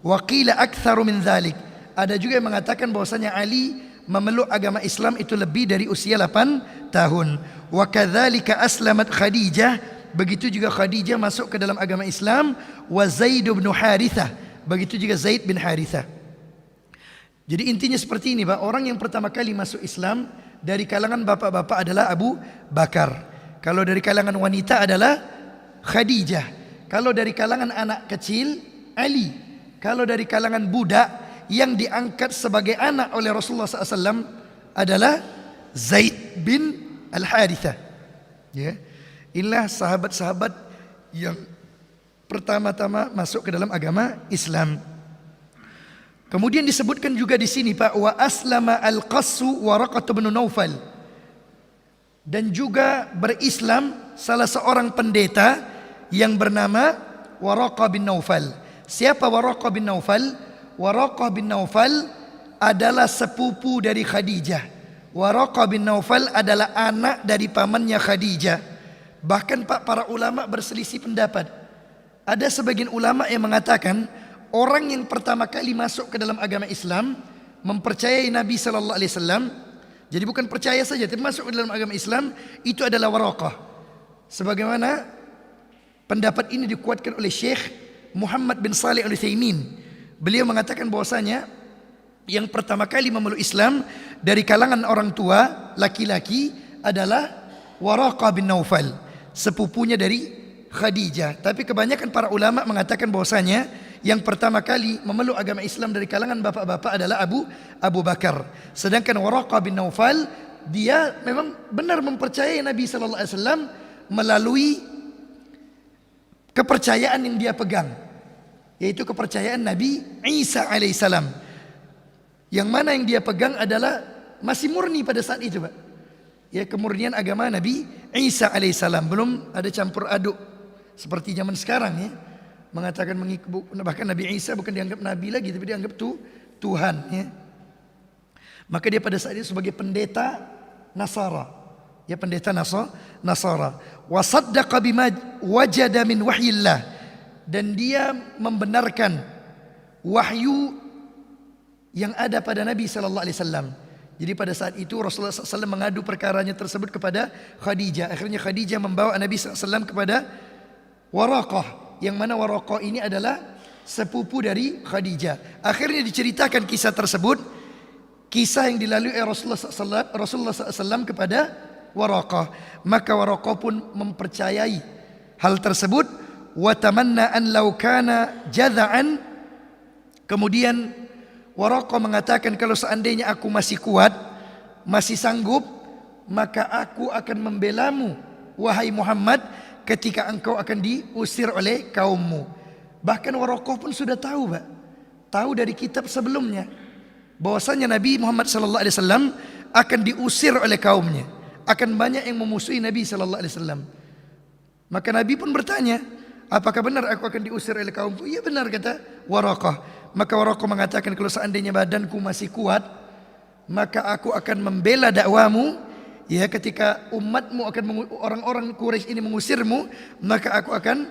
Wa qila aktsaru min dzalik. Ada juga yang mengatakan bahwasanya Ali memeluk agama Islam itu lebih dari usia 8 tahun. Wa kadzalika aslamat Khadijah, begitu juga Khadijah masuk ke dalam agama Islam. Wa Zaid bin Harithah, begitu juga Zaid bin Harithah. Jadi intinya seperti ini, Pak. Orang yang pertama kali masuk Islam dari kalangan bapak-bapak adalah Abu Bakar. Kalau dari kalangan wanita adalah Khadijah. Kalau dari kalangan anak kecil, Ali. Kalau dari kalangan budak yang diangkat sebagai anak oleh Rasulullah SAW adalah Zaid bin Al-Harithah. Ya. Inilah sahabat-sahabat yang pertama-tama masuk ke dalam agama Islam. Kemudian disebutkan juga di sini, Pak, wa aslama al-Qassu Waraqah bin Naufal, dan juga berislam salah seorang pendeta yang bernama Waraqah bin Naufal. Siapa Waraqah bin Naufal? Waraqah bin Naufal adalah sepupu dari Khadijah. Waraqah bin Naufal adalah anak dari pamannya Khadijah. Bahkan, Pak, para ulama berselisih pendapat. Ada sebagian ulama yang mengatakan orang yang pertama kali masuk ke dalam agama Islam, mempercayai Nabi sallallahu alaihi wasallam, jadi bukan percaya saja tapi masuk ke dalam agama Islam, itu adalah Waraqah. Sebagaimana pendapat ini dikuatkan oleh Syekh Muhammad bin Shalih Al-Utsaimin. Beliau mengatakan bahwasanya yang pertama kali memeluk Islam dari kalangan orang tua laki-laki adalah Waraqah bin Naufal, sepupunya dari Khadijah. Tapi kebanyakan para ulama mengatakan bahwasanya yang pertama kali memeluk agama Islam dari kalangan bapak-bapak adalah Abu Bakar. Sedangkan Waraqah bin Naufal, dia memang benar mempercayai Nabi sallallahu alaihi wasallam melalui kepercayaan yang dia pegang, yaitu kepercayaan Nabi Isa alaihissalam. Yang mana yang dia pegang adalah masih murni pada saat itu, Pak. Ya, kemurnian agama Nabi Isa alaihissalam, belum ada campur aduk seperti zaman sekarang, ya. Mengatakan bahkan Nabi Isa bukan dianggap Nabi lagi, tapi dianggap Tuhan, ya. Maka dia pada saat itu sebagai pendeta Nasara, ya, pendeta Nasara. Wa saddaqa bima wajada min wahyillah, dan dia membenarkan wahyu yang ada pada Nabi sallallahu alaihi wasallam. Jadi pada saat itu Rasulullah SAW mengadu perkaranya tersebut kepada Khadijah. Akhirnya Khadijah membawa Nabi SAW kepada Waraqah, yang mana Waraqah ini adalah sepupu dari Khadijah. Akhirnya diceritakan kisah tersebut, kisah yang dilalui Rasulullah SAW kepada Waraqah. Maka Waraqah pun mempercayai hal tersebut. Wa tamanna an law kana jada'an. Kemudian Waraqah mengatakan, kalau seandainya aku masih kuat, masih sanggup, maka aku akan membelamu, wahai Muhammad, ketika engkau akan diusir oleh kaummu. Bahkan Waraqah pun sudah tahu, Pak, tahu dari kitab sebelumnya bahwasanya Nabi Muhammad SAW akan diusir oleh kaumnya. Akan banyak yang memusuhi Nabi sallallahu alaihi wasallam. Maka Nabi pun bertanya, apakah benar aku akan diusir oleh kaumku? Iya benar, kata Waraqah. Maka Waraqah mengatakan, kalau seandainya badanku masih kuat, maka aku akan membela dakwamu. Ya, ketika umatmu orang-orang Quraisy ini mengusirmu, maka aku akan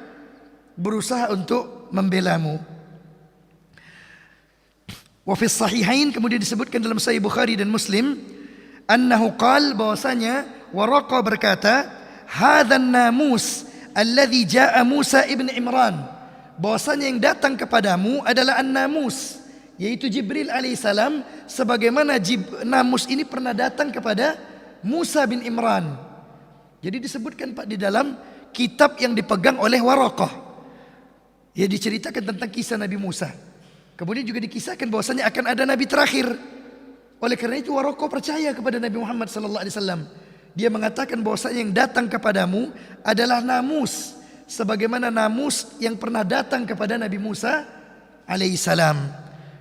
berusaha untuk membelamu. Wa fi sahihain, kemudian disebutkan dalam Sahih Bukhari dan Muslim, annahu qala, bahwasanya Waraqah berkata, hadzan namus alladhi jaa Musa ibn Imran, bahwasanya yang datang kepadamu adalah an-namus, yaitu Jibril alaihissalam, sebagaimana namus ini pernah datang kepada Musa bin Imran. Jadi disebutkan Pak di dalam kitab yang dipegang oleh Waraqah, ya, diceritakan tentang kisah Nabi Musa. Kemudian juga dikisahkan bahwasanya akan ada nabi terakhir. Oleh karena itu Waraqah percaya kepada Nabi Muhammad sallallahu alaihi wasallam. Dia mengatakan bahwasanya yang datang kepadamu adalah namus, sebagaimana namus yang pernah datang kepada Nabi Musa alaihissalam.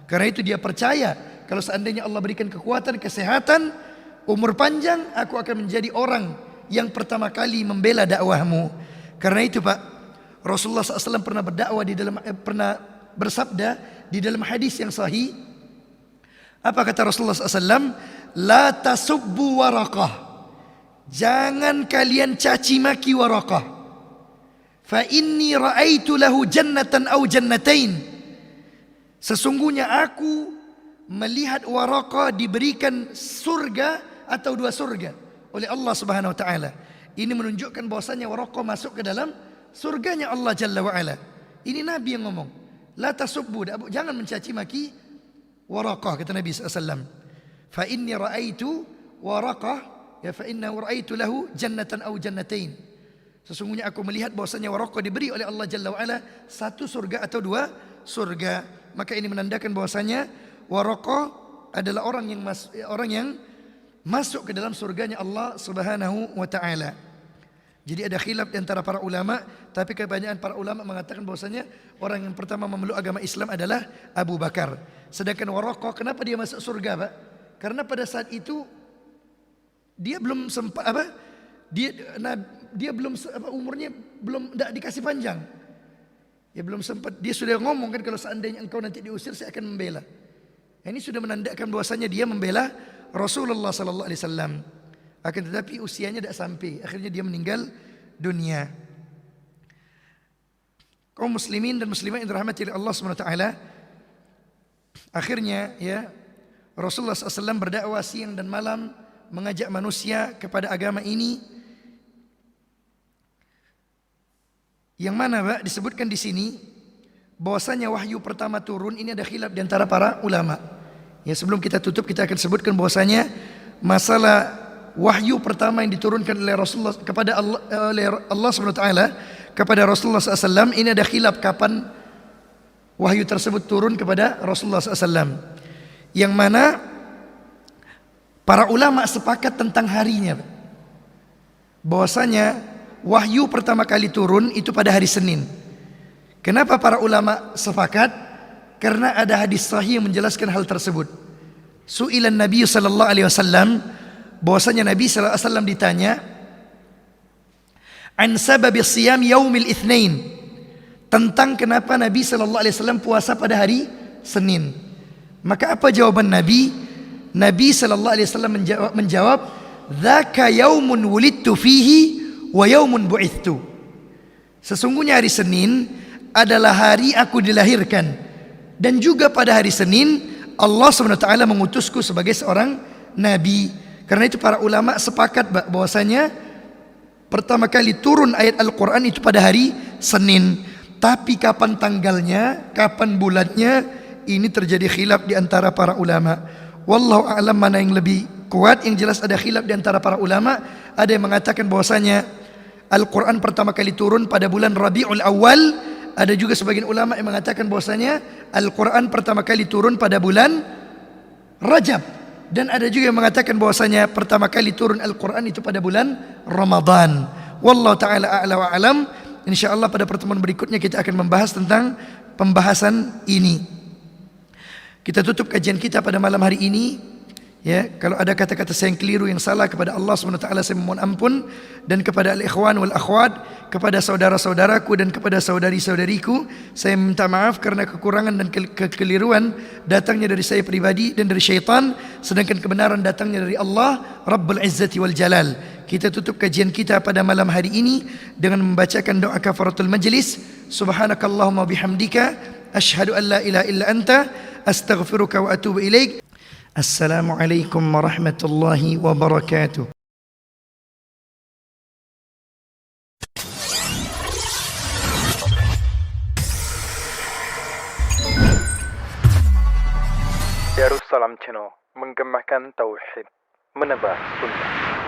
Karena itu dia percaya kalau seandainya Allah berikan kekuatan, kesehatan, umur panjang, aku akan menjadi orang yang pertama kali membela dakwahmu. Karena itu Pak, Rasulullah SAW pernah bersabda di dalam hadis yang sahih. Apa kata Rasulullah SAW? La tasubbu Waraqah, jangan kalian caci maki Waraqah. Fa inni ra'aitu lahu jannatan aw jannatain, sesungguhnya aku melihat Waraqah diberikan surga atau dua surga oleh Allah Subhanahu wa taala. Ini menunjukkan bahwasanya Waraqah masuk ke dalam surganya Allah Jalla wa ala. Ini Nabi yang ngomong. La tasubbu, jangan mencaci maki Waraqah, kata Nabi SAW. Fa inni ra'aitu Waraqah, ya, fa innahu ra'aitu lahu jannatan aw jannatain, sesungguhnya aku melihat bahwasanya Waraqah diberi oleh Allah Jalla wa ala satu surga atau dua surga. Maka ini menandakan bahwasanya Waraqah adalah orang yang masuk ke dalam surganya Allah Subhanahu wa taala. Jadi ada khilaf di antara para ulama, tapi kebanyakan para ulama mengatakan bahwasanya orang yang pertama memeluk agama Islam adalah Abu Bakar. Sedangkan Waraqah, kenapa dia masuk surga, Pak? Karena pada saat itu dia belum sempat umurnya belum dikasih panjang. Ya belum sempat, dia sudah ngomong kan, kalau seandainya engkau nanti diusir saya akan membela. Ini sudah menandakan bahwasanya dia membela Rasulullah sallallahu alaihi wasallam. Akan tetapi usianya tidak sampai, akhirnya dia meninggal dunia. Kaum muslimin dan muslimat yang dirahmati oleh Allah Subhanahu wa taala, akhirnya ya Rasulullah SAW berdakwah siang dan malam, mengajak manusia kepada agama ini. Yang mana Pak disebutkan di sini bahwasanya wahyu pertama turun ini ada khilaf di antara para ulama. Ya, sebelum kita tutup kita akan sebutkan bahwasanya masalah wahyu pertama yang diturunkan oleh Rasulullah kepada Allah Subhanahu wa taala kepada Rasulullah SAW, ini ada khilaf kapan wahyu tersebut turun kepada Rasulullah SAW. Yang mana para ulama sepakat tentang harinya, bahwasanya wahyu pertama kali turun itu pada hari Senin. Kenapa para ulama sepakat? Karena ada hadis sahih yang menjelaskan hal tersebut. Su'ilan Nabi sallallahu alaihi wasallam, bahwasanya Nabi sallallahu alaihi wasallam ditanya an sababi siyam yaumil itsnain, tentang kenapa Nabi sallallahu alaihi wasallam puasa pada hari Senin. Maka apa jawaban Nabi? Nabi sallallahu alaihi wasallam menjawab, "Dzaka yaumun wulidtu fihi wa yaumun bu'ithtu." Sesungguhnya hari Senin adalah hari aku dilahirkan, dan juga pada hari Senin Allah SWT mengutusku sebagai seorang nabi. Karena itu para ulama sepakat bahwasanya pertama kali turun ayat Al-Quran itu pada hari Senin. Tapi kapan tanggalnya, kapan bulannya, ini terjadi khilaf di antara para ulama. Wallahu a'lam mana yang lebih kuat. Yang jelas ada khilaf di antara para ulama. Ada yang mengatakan bahwasanya Al-Quran pertama kali turun pada bulan Rabiul Awal. Ada juga sebagian ulama yang mengatakan bahwasanya Al-Quran pertama kali turun pada bulan Rajab. Dan ada juga yang mengatakan bahwasanya pertama kali turun Al-Quran itu pada bulan Ramadan. Wallahu ta'ala a'la wa alam. InsyaAllah pada pertemuan berikutnya kita akan membahas tentang pembahasan ini. Kita tutup kajian kita pada malam hari ini. Ya, kalau ada kata-kata saya yang keliru, yang salah kepada Allah SWT, saya memohon ampun. Dan kepada al-ikhwan wal akhwat, kepada saudara-saudaraku dan kepada saudari-saudariku, saya minta maaf karena kekurangan dan kekeliruan datangnya dari saya pribadi dan dari syaitan, sedangkan kebenaran datangnya dari Allah Rabbul Izzati wal Jalal. Kita tutup kajian kita pada malam hari ini dengan membacakan doa kafaratul majlis. Subhanakallahumma bihamdika asyhadu an la ilaha illa anta astaghfiruka wa atubu ilaik. Assalamualaikum warahmatullahi wabarakatuh. Darussalam Channel, menggemakan tauhid, menebar sunnah.